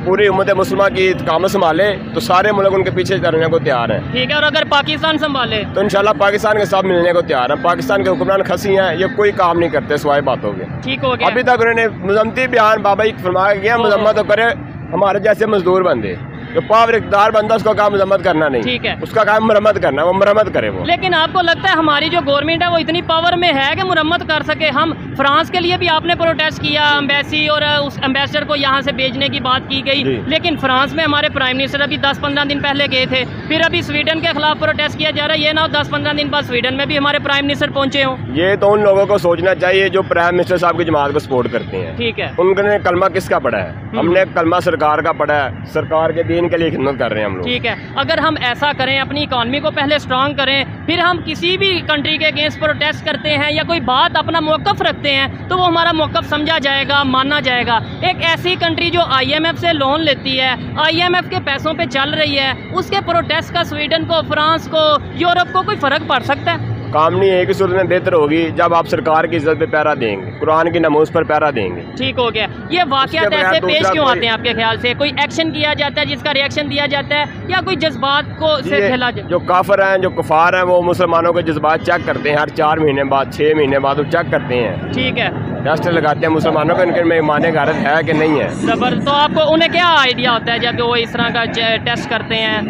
पूरी उम्मत मुसलमान की काम संभाले तो सारे मुल्क उनके पीछे करने को तैयार हैं। ठीक है। और अगर पाकिस्तान संभाले तो इंशाल्लाह पाकिस्तान के साथ मिलने को तैयार हैं। पाकिस्तान के हुक्मरान खसी हैं, ये कोई काम नहीं करते सिवाय बातों के। ठीक हो गया। अभी तक उन्होंने मजम्मती बयान बाबा जी फरमाया गया, मजम्मत तो करे हमारे जैसे मजदूर बंदे, जो पावर इक़्तिदार बंदा उसका काम मजम्मत करना नहीं, ठीक है। उसका काम मरम्मत करना, वो मरम्मत करे वो। लेकिन आपको लगता है हमारी जो गवर्नमेंट है वो इतनी पावर में है कि मुरम्मत कर सके? हम फ्रांस के लिए भी आपने प्रोटेस्ट किया, एम्बेसी और उस एम्बेसडर को यहाँ से भेजने की बात की गई, जी। लेकिन फ्रांस में हमारे प्राइम मिनिस्टर अभी 10-15 दिन पहले गए थे। फिर अभी स्वीडन के खिलाफ प्रोटेस्ट किया जा रहा है, ये ना हो 10-15 दिन बाद स्वीडन में भी हमारे प्राइम मिनिस्टर पहुँचे हों। ये तो उन लोगों को सोचना चाहिए जो प्राइम मिनिस्टर साहब की जमात को सपोर्ट करते हैं। ठीक है। उनने कलमा किसका पढ़ा है? हमने कलमा सरकार का पढ़ा है, सरकार के दीन के लिए खिदमत कर रहे हैं हम लोग। ठीक है। अगर हम ऐसा करें, अपनी इकॉनमी को पहले स्ट्रांग करें, फिर हम किसी भी कंट्री के अगेंस्ट प्रोटेस्ट करते हैं या कोई बात अपना मौक़िफ़ रखते हैं तो वो हमारा मौक़िफ़ समझा जाएगा, माना जाएगा। एक ऐसी कंट्री जो IMF से लोन लेती है, IMF के पैसों पे चल रही है, उसके प्रोटेस्ट का स्वीडन को, फ्रांस को, यूरोप को कोई फ़र्क पड़ सकता है? काम नहीं एक ही सूरत में बेहतर होगी जब आप सरकार की इज्जत पे पहरा देंगे, कुरान की नमूज पर पहरा देंगे। ठीक हो गया। ये वाक़यात उसके बगैर ऐसे पेश दूसरा क्यों कोई- आते हैं आपके ख्याल से? कोई एक्शन किया जाता है जिसका रिएक्शन दिया जाता है या कोई जज्बात को से ये फैला जाता जो काफिर हैं, जो कुफार हैं, वो मुसलमानों के जज्बात चेक करते हैं। हर 4 महीने बाद, 6 महीने बाद वो चेक करते हैं, है? ठीक है। टेस्ट लगाते हैं मुसलमानों को, इनके में ईमान गारत है कि नहीं है। जबर। तो आपको उन्हें क्या आइडिया होता है जब वो इस तरह का टेस्ट करते हैं?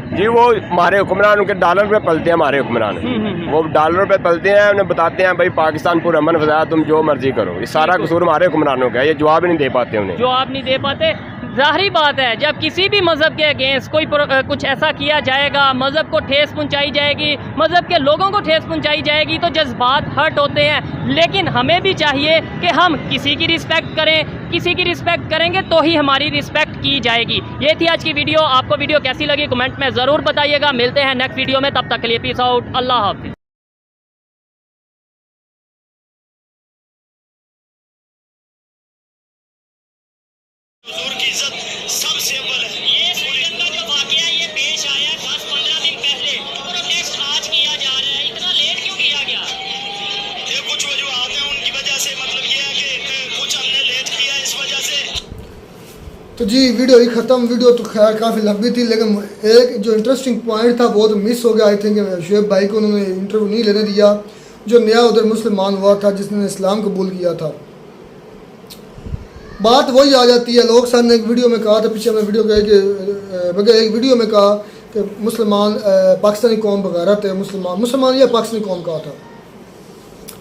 जी वो हमारे हुक्मरान उनके डॉलर पे पलते हैं, हमारे हुक्मरान वो डॉलर पे पलते हैं, उन्हें बताते हैं भाई पाकिस्तान पूरा अमन फजाया, तुम जो मर्जी करो। ये सारा कसूर हमारे हुक्मरानों का है, ये जवाब नहीं दे पाते उन्हें। जवाब नहीं दे पाते। ज़ाहिरी बात है जब किसी भी मज़हब के अगेंस्ट कोई कुछ ऐसा किया जाएगा, मज़हब को ठेस पहुंचाई जाएगी, मज़हब के लोगों को ठेस पहुंचाई जाएगी, तो जज्बात हर्ट होते हैं। लेकिन हमें भी चाहिए कि हम किसी की रिस्पेक्ट करें, किसी की रिस्पेक्ट करेंगे तो ही हमारी रिस्पेक्ट की जाएगी। ये थी आज की वीडियो। आपको वीडियो कैसी लगी कमेंट में ज़रूर बताइएगा। मिलते हैं नेक्स्ट वीडियो में, तब तक के लिए पीस आउट, अल्लाह हाफिज़। हुजूर की इज्जत सबसे अव्वल है। ये स्वीडन का जो वाकया ये पेश आया 10-15 दिन पहले, प्रोटेस्ट आज किया जा रहा है, इतना लेट क्यों किया गया? ये कुछ वजूहात हैं उनकी वजह से, मतलब ये है कि कुछ हमने लेट किया इस वजह से। तो जी वीडियो ही ख़त्म। वीडियो तो खैर काफ़ी लंबी थी, लेकिन एक जो इंटरेस्टिंग पॉइंट था वो तो मिस हो गया। आई थिंक शुएब भाई को उन्होंने इंटरव्यू नहीं लेने दिया, जो नया उधर मुसलमान हुआ था जिसने इस्लाम कबूल किया था। बात वही आ जाती है। लोग सर ने एक वीडियो में कहा था, पीछे हमने वीडियो कहा कि एक वीडियो में कहा कि मुसलमान पाकिस्तानी कौम बगैरत है, मुसलमान या पाकिस्तानी कौम कहा था।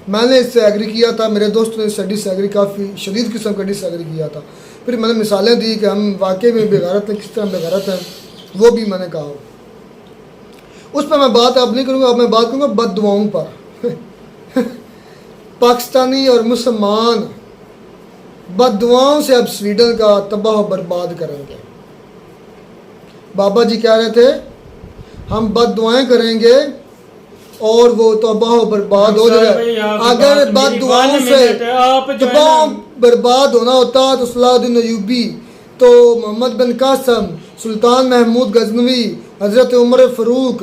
मैंने इससे एग्री किया था, मेरे दोस्तों ने इससे डिसएग्री, काफ़ी शदीद किस्म का डिसएग्री किया था। फिर मैंने मिसालें दी कि हम वाकई में बेगैरत हैं, किस तरह बेगैरत हैं, वो भी मैंने कहा। उस पर मैं बात अब नहीं करूँगा, अब मैं बात करूँगा बद्दुआओं पर। पाकिस्तानी और मुसलमान बद्दुआओं से अब स्वीडन का तबाह बर्बाद करेंगे। बाबा जी कह रहे थे हम बद्दुआएं करेंगे और वो तबाह बर्बाद हो जाएगा। अगर बद्दुआओं से तबाह बर्बाद होना होता तो सलाहुद्दीन अय्यूबी, तो मोहम्मद बिन कासम, सुल्तान महमूद गजनवी, हज़रत उमर फ़ारूक,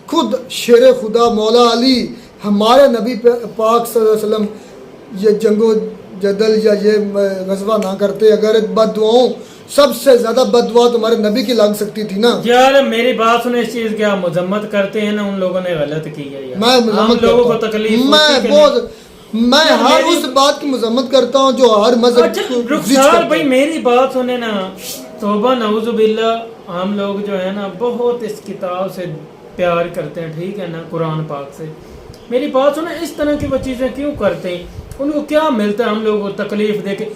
खुद शेर खुदा मौला अली, हमारे नबी पाक सल्लल्लाहु अलैहि वसल्लम ये जंगो जदल या ये गजवा ना करते। अगर बद्दुआओं सबसे ज़्यादा बद्दुआ तुम्हारे नबी की लग सकती थी ना। यार मेरी बात सुने, इस चीज़ की आप मजम्मत करते हैं ना, उन लोगों ने गलत की है यार। मैं मजम्मत लोगों को तकलीफ, मैं हर उस बात की मजम्मत करता हूँ जो हर मजहब रुखसार भाई मेरी बात सुने ना, तौबा नऊजुबिल्ला, हम लोग जो है ना बहुत इस किताब से प्यार करते हैं, ठीक है ना, कुरान पाक से। मेरी बात सुने, इस तरह की वो चीज़ें क्यों करते हैं, उनको क्या मिलता है हम लोगों को तकलीफ देके?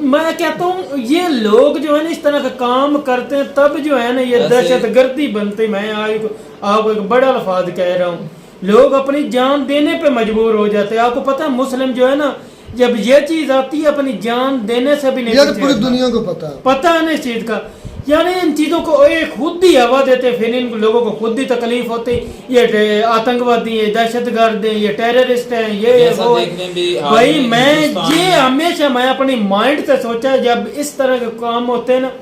मैं कहता हूँ ये लोग जो है ना इस तरह का काम करते हैं, तब जो है ना ये दहशत गर्दी बनती। मैं आपको एक बड़ा अल्फाज कह रहा हूँ, लोग अपनी जान देने पे मजबूर हो जाते हैं। आपको पता है मुस्लिम जो है ना, जब ये चीज आती है अपनी जान देने से भी नहीं, पूरी दुनिया को पता है ना इस चीज का। यानी इन चीज़ों को ये खुद ही हवा देते, फिर इन लोगों को खुद ही तकलीफ होती। ये आतंकवादी है, दहशतगर्द है, ये टेररिस्ट हैं, ये वो। भाई मैं हमेशा अपनी माइंड से सोचा, जब इस तरह के काम होते हैं ना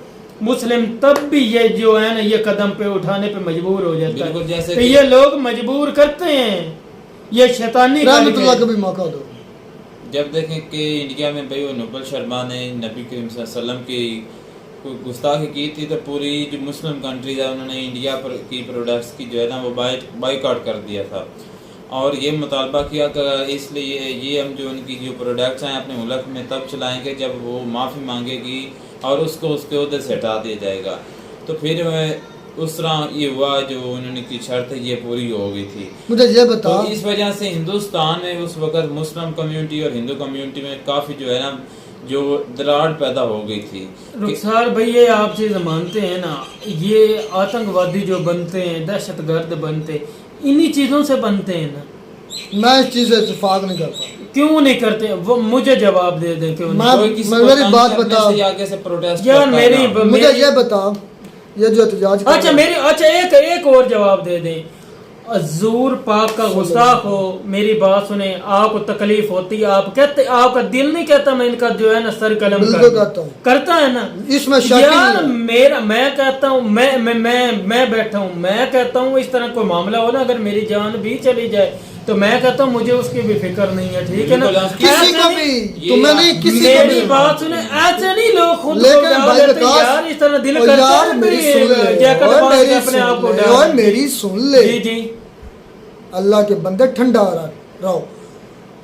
मुस्लिम, तब भी ये जो है ना ये कदम पे उठाने पे मजबूर हो जाता है। तो ये लोग मजबूर करते हैं, ये शैतानी का भी मौका दो। जब देखें कि इंडिया में भाई वो नुपुर शर्मा ने नबी करीम सल्लल्लाहु अलैहि वसल्लम की गुस्ताखी की थी, तो पूरी जो मुस्लिम कंट्रीज है उन्होंने इंडिया पर की प्रोडक्ट्स की जो है ना वो बाइकआउट कर दिया था। और ये मुतालबा किया कि इसलिए ये हम जो उनकी जो प्रोडक्ट्स हैं अपने मुल्क में तब चलाएंगे जब वो माफ़ी मांगेगी और उसको उसके उधर से हटा दिया जाएगा। तो फिर उस तरह ये हुआ, जो उन्होंने की शर्त है ये पूरी हो गई थी। मुझे ये बताओ, तो इस वजह से हिंदुस्तान में उस वक़्त मुस्लिम कम्युनिटी और हिंदू कम्युनिटी में काफ़ी जो है ना जो दरार पैदा हो गई थी। रुखसार भाई ये आप चीज़ मानते हैं ना, ये आतंकवादी जो बनते हैं, दहशतगर्द बनते, इन्हीं चीज़ों से बनते हैं ना? मैं इस चीज़ से इत्तेफाक नहीं करता। क्यों नहीं करते? वो मुझे जवाब दे दें। क्यों मेरी बात बताओ आगे से प्रोटेस्ट यार, मुझे ये बताओ, ये जो एहतजाज, अच्छा एक और जवाब दे दें। हजूर पाक का गुस्ताख हो, मेरी बात सुने, आपको तकलीफ होती है, आप कहते, आपका दिल नहीं कहता मैं इनका जो है ना सर कलम करता है ना, इसमें यार मेरा, मैं कहता हूँ, मैं बैठा हूँ, मैं कहता हूँ इस तरह कोई मामला हो ना, अगर मेरी जान भी चली जाए तो मैं कहता हूँ मुझे उसकी भी फिक्र नहीं है, ठीक है ना? किसी को भी तुम्हें नहीं, किसी मेरी बात सुने, ऐसे नहीं लोग खुद यार इस तरह दिल करता है। मेरी सुन ले जी, अल्लाह के बंदे ठंडा रहो।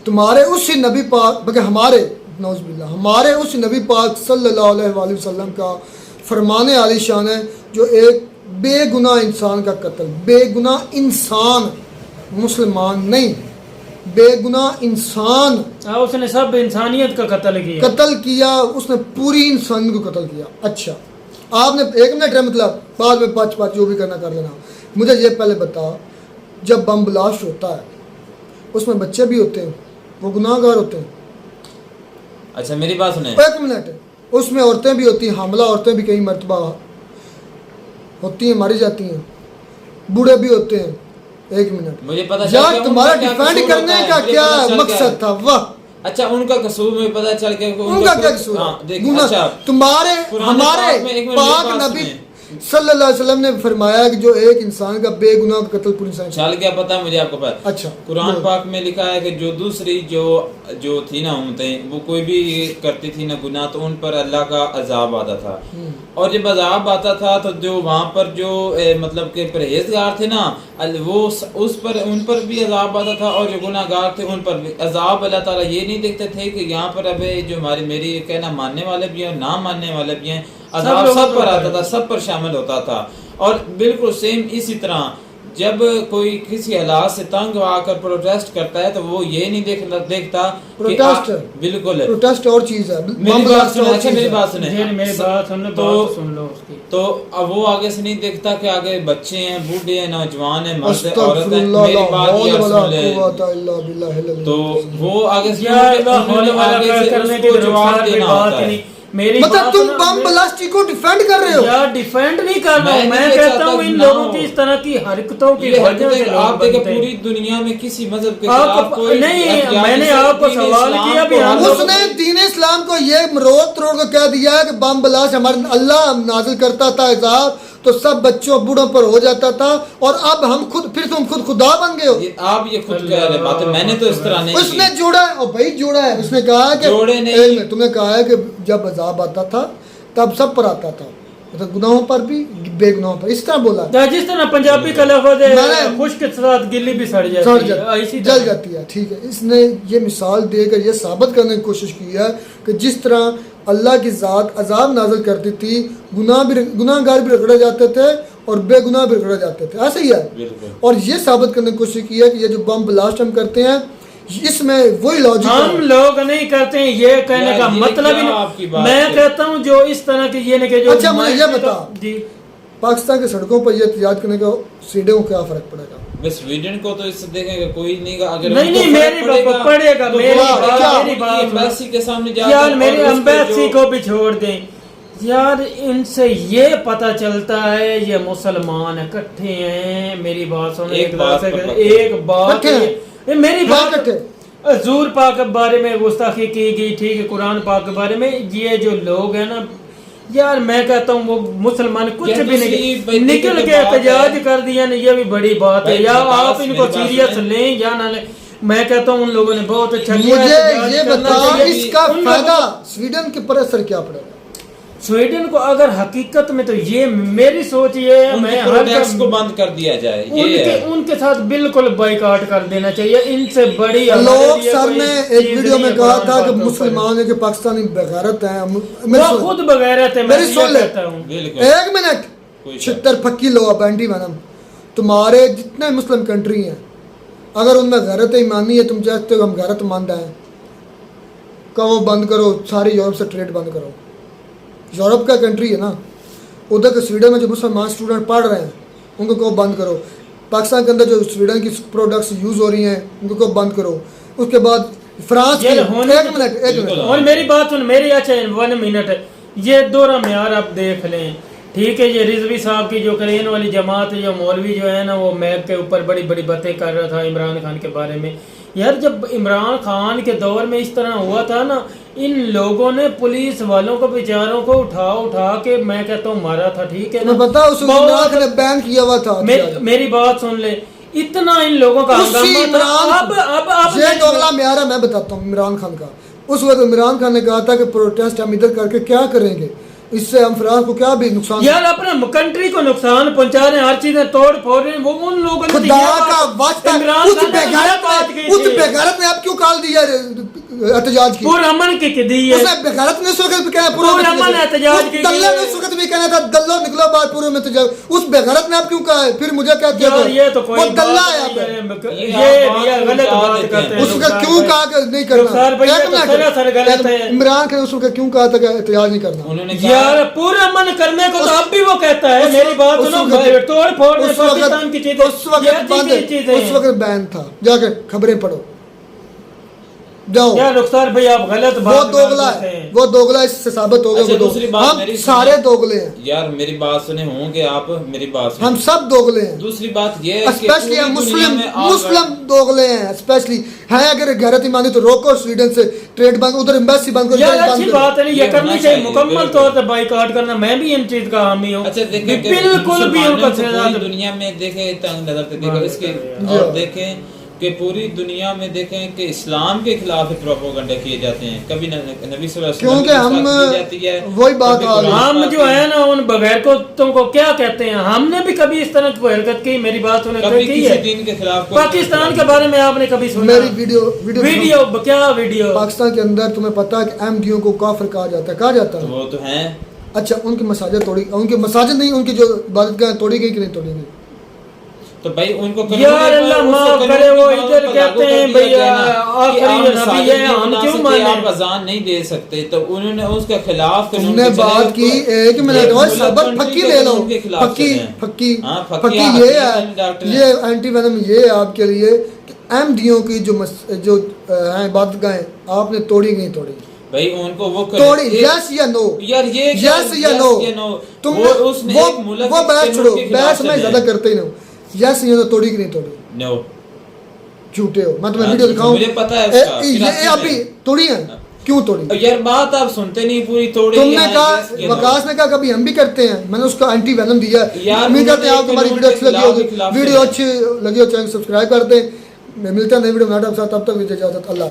तुम्हारे उसी नबी पाक, हमारे नौज़ुबिल्लाह, हमारे उस नबी पाक सल्लल्लाहु अलैहि वसल्लम का फरमाने आली शान है, जो एक बेगुनाह इंसान का कत्ल, बेगुनाह इंसान, मुसलमान नहीं, बेगुनाह इंसान, उसने सब इंसानियत का कत्ल किया, उसने पूरी इंसानियत को कत्ल किया। अच्छा आपने 1 मिनट है, मतलब बाद में पाँच जो भी करना कर लेना। मुझे ये पहले बता, जब बम ब्लास्ट होता है उसमें बच्चे भी होते हैं, वो गुनाहगार होते हैं। अच्छा मेरी बात सुने, 1 मिनट, उसमें औरतें भी होती हैं, हमला औरतें भी कई मरतबा होती हैं, मारी जाती हैं, बूढ़े भी होते हैं। 1 मिनट, मुझे पता यार तुम्हारा डिफेंड करने का क्या मकसद था? वाह, अच्छा उनका कसूर मुझे पता चल के उनका क्या कसूर? अच्छा तुम्हारे हमारे पाक नबी सल्लल्लाहु अलैहि वसल्लम ने फरमाया कि जो एक इंसान का बेगुनाह का कत्ल पूरी इंसान चल गया, पता है मुझे आपको पता। अच्छा कुरान पाक में लिखा है कि जो दूसरी जो थी ना उम्मतें, वो कोई भी करती थी ना गुनाह, तो उन पर अल्लाह का अजाब आता था। और जब अजाब आता था तो जो वहाँ पर जो मतलब के परहेजगार थे ना, वो उन पर भी अजाब आता था, और जो गुनाहगार थे उन पर भी अजाब। अल्लाह ताला ये नहीं देखते थे कि यहाँ पर अब जो मेरी कहना मानने वाले भी हैं, ना मानने वाले भी हैं, अजाब सब पर आता था, सब पर शामिल होता था। और बिल्कुल सेम इसी तरह जब कोई किसी हालात से तंग आकर प्रोटेस्ट करता है तो वो ये नहीं देखता प्रोटेस्ट बिल्कुल प्रोटेस्ट और चीज है। मेरी बात सुने, मेरी बात सुने, तो अब वो आगे से नहीं देखता कि आगे बच्चे हैं, बूढ़े हैं, नौजवान हैं, मर्द हैं, औरत हैं। मेरी बात यार सुन ले, तो वो आगे से उसको जवाब देना होता है। मेरी मतलब तुम बम ब्लास्टी को डिफेंड कर रहे हो? यार डिफेंड नहीं कर रहा हूँ, मैं कहता हूँ इन लोगों की इस तरह की हरकतों की वजह से आप देखें पूरी दुनिया में किसी मजहब के खिलाफ कोई नहीं, मैंने आपको सवाल किया भी, उसने दीन इस्लाम को ये रोक तोड़ को कह दिया है कि बम ब्लास्ट हमारे अल्लाह नाजिल करता था अज़ाब, तो सब बच्चों बूढ़ों पर हो जाता था, और अब हम खुद फिर तुम खुदा बन गए हो। आप ये खुद कह रहे बात है, मैंने तो इस तरह नहीं। उसने जोड़ा है, और भाई जोड़ा है, उसने कहा कि जोड़े नहीं, तुमने कहा है कि जब अजाब आता था तब सब पर आता था, मतलब गुनाहों पर भी बेगुनाहों पर, इस तरह बोला। जिस तरह पंजाबी का लफ्ज़ है खुश्क के साथ गिल्ली भी सड़ जाती है, जल जाती है। ठीक है, इसने ये मिसाल देकर ये साबित करने की कोशिश की है कि जिस तरह अल्लाह की ज़ात अजाब नाज़िल करती थी, गुनाहगार भी रगड़े जाते थे और बेगुनाह भी रगड़े जाते थे, ऐसा ही है। और ये साबित करने की कोशिश की है कि ये जो बम ब्लास्ट हम करते हैं इसमें वही लॉजिक हम लोग नहीं करते हैं, ये कहने का मतलब ही मैं कहता हूँ जो इस तरह के ये नहीं कि जो। अच्छा मुझे ये बता, पाकिस्तान की सड़कों पर ये एहतिजाज करने का स्वीडन को क्या फर्क पड़ेगा? स्वीडन को तो इससे देखेंगे कोई नहीं, अगर नहीं मेरी पड़ेगा, मेरी बात एम्बेसी के सामने यार, मेरी एम्बेसी को भी छोड़ दें यार, इनसे ये पता चलता है ये मुसलमान इकट्ठे हैं। मेरी बात सुनो, एक बात मेरी बात हजूर पाक के बारे में गुस्ताखी की गई, ठीक है, कुरान पाक के बारे में। ये जो लोग हैं ना यार, मैं कहता हूँ वो मुसलमान कुछ भी नहीं निकल के एहतजाज कर दिया ना, ये भी बड़ी बात है। या आप इनको सीरियस लें या ना लें, मैं कहता हूँ उन लोगों ने बहुत अच्छा किया। मुझे ये बता, इसका फायदा स्वीडन के पर असर क्या पड़ेगा? स्वीडन को अगर हकीकत में, तो ये मेरी सोच ये है, मैं प्रोडक्ट्स को बंद कर दिया जाए, उनके साथ बिल्कुल बाइकाट कर देना चाहिए। इनसे बड़ी लोग सर ने एक वीडियो में कहा था कि मुसलमान है कि पाकिस्तानी बेगैरत हैं, मैं खुद बेगैरत है, मेरी सुन ले 1 मिनट, 76 फक्की लो बैंडी मैडम, तुम्हारे जितने मुस्लिम कंट्री हैं अगर उनमें गैरत ईमानी है, तुम चाहते हो हम गैरत मंद हैं, कहो बंद करो, सारी यूरोप से ट्रेड बंद करो। यूरोप का कंट्री है ना, उधर के स्वीडन में जो मुसलमान स्टूडेंट पढ़ रहे हैं उनको को बंद करो। पाकिस्तान के अंदर जो स्वीडन की प्रोडक्ट्स यूज़ हो रही हैं उनको को बंद करो। उसके बाद फ्रांस की, एक मिनट और मेरी बात सुन, मेरी अच्छा 1 मिनट, ये दोहरा म्यार आप देख लें, ठीक है। ये रिजवी साहब की जो करेन वाली जमात है, जो मौलवी जो है ना, वो मैक के ऊपर बड़ी बड़ी बातें कर रहा था इमरान खान के बारे में। यार जब इमरान खान के दौर में इस तरह हुआ था ना, इन लोगों ने पुलिस वालों को बेचारों को उठा के मैं कहता हूँ मारा था, ठीक है ना, पता उस इमरान ने बैन किया हुआ था। मेरी बात सुन ले, इतना इन लोगों का हंगामा था। अब ये डोगला म्यार मैं बताता हूँ इमरान खान का। उस वक्त इमरान खान ने कहा था कि प्रोटेस्ट हम इधर करके क्या करेंगे, इससे हम फ्रांस को क्या भी नुकसान, यार अपने कंट्री को नुकसान पहुंचा रहे हैं, हर चीजें तोड़ फोड़ रहे हैं। वो उन लोगों ने खुदा का वास्ता उस बेगैरत ने अब क्यों काल दिया एहतजाज की, पुरअमन की दी है, उसने बेगैरत ने उस वक्त भी कहना पुरअमन एहतजाज की, दल्ला ने उस वक्त भी कहना था दल्लो निकलो बाहर पूरे में एहतजाज, उस बेगैरत ने आप क्यों कहा है? फिर मुझे कहते यार ये तो वो कोई दल्ला बात है आप नहीं है, ये गलत बात करते हैं। उसका क्यों कहा कि नहीं करना? रुखसार भाई, ये तो सरासर गलत है। इमरान खान ने उस वक्त क्यों कहा था कि एहतजाज नहीं करना? उन्होंने यार पुरअमन करने को तो अब भी वो कहता है, मेरी बात सुनो, तोड़ फोड़ में पाकिस्तान की चीजें, उस वक्त बैन था, जाकर खबरें पढ़ो जाओ। यार रुखसार भाई आप गलत वो बात दोगला है, वो दोगला इससे साबित हो गया। अच्छा, वो दूसरी बात हम मेरी सारे दोगले हैं यार, मेरी बात सुने होंगे आप, मेरी बात सुने। हम सब दोगले हैं। दूसरी बात ये है कि स्पेशली हम पूरी दुनिया में मुस्लिम दोगले हैं, स्पेशली है। अगर गैरत ईमानी तो रोको, स्वीडन से ट्रेड बंद, उधर एम्बेसी बंद करो। यार अच्छी बात है, ये करनी चाहिए, मुकम्मल तौर पर बाइकआउट करना, मैं भी इन चीज का हामी हूँ। अच्छा देखें, बिल्कुल भी उनका पूरी दुनिया में देखें, तंग नजर से देखें इसके, और देखें कि पूरी दुनिया में देखें कि इस्लाम के खिलाफ प्रोपेगेंडा किए जाते हैं, कभी नबी सल्लल्लाहु अलैहि वसल्लम क्योंकि हम वही बात हम जो है ना उन बगैर को तुमको क्या कहते हैं, हमने भी कभी इस तरह की हरकत की, मेरी बात सुने कभी किसी दिन के खिलाफ पाकिस्तान के बारे में आपने कभी सुना? मेरी वीडियो क्या वीडियो? पाकिस्तान के अंदर तुम्हें पता है कि एमडीओ को काफिर कहा जाता है, कहा जाता है। वो तो है। अच्छा, उनकी मसाजिद तोड़ी, उनकी मसाजिद नहीं, उनकी जो इबादतगाह तोड़ी गई कि नहीं तोड़ी गई? तो भाई उनको यार अल्लाह माफ करे, वो इधर कहते हैं भैया आखिरी नबी है, हम क्यों माने? आप अजान नहीं दे सकते, तो उन्होंने उसके खिलाफ तुमने बात की एक मिनट और सबक फक्की ले लो, फक्की ये है, ये एंटी वेनम ये है आपके लिए कि एमडीओ की जो है इबादतगाहें आपने तोड़ी नहीं तोड़ी भाई, उनको वो तोड़ी, यस या नो? यार ये यस या नो? तुम वो बहस छोड़ो, बहस मैं ज्यादा करते ही नहीं। यस या नो, तोड़ी कि नहीं तोड़ी? नो। झूठे हो, मैं तुम्हें वीडियो दिखाऊं, मुझे पता है उसका, ये अभी तोड़ी है, क्यों तोड़ी? यार बात आप सुनते नहीं, पूरी तोड़ी। तुमने कहा, वकास ने कहा कभी हम भी करते हैं, मैंने उसका एंटी वेनम दिया। उम्मीद करते हैं आपको हमारी वीडियो अच्छी लगी होगी, वीडियो अच्छी लगी हो चैनल सब्सक्राइब कर दें। मिलते हैं नई वीडियो में, तब तक इजाजत, अल्लाह।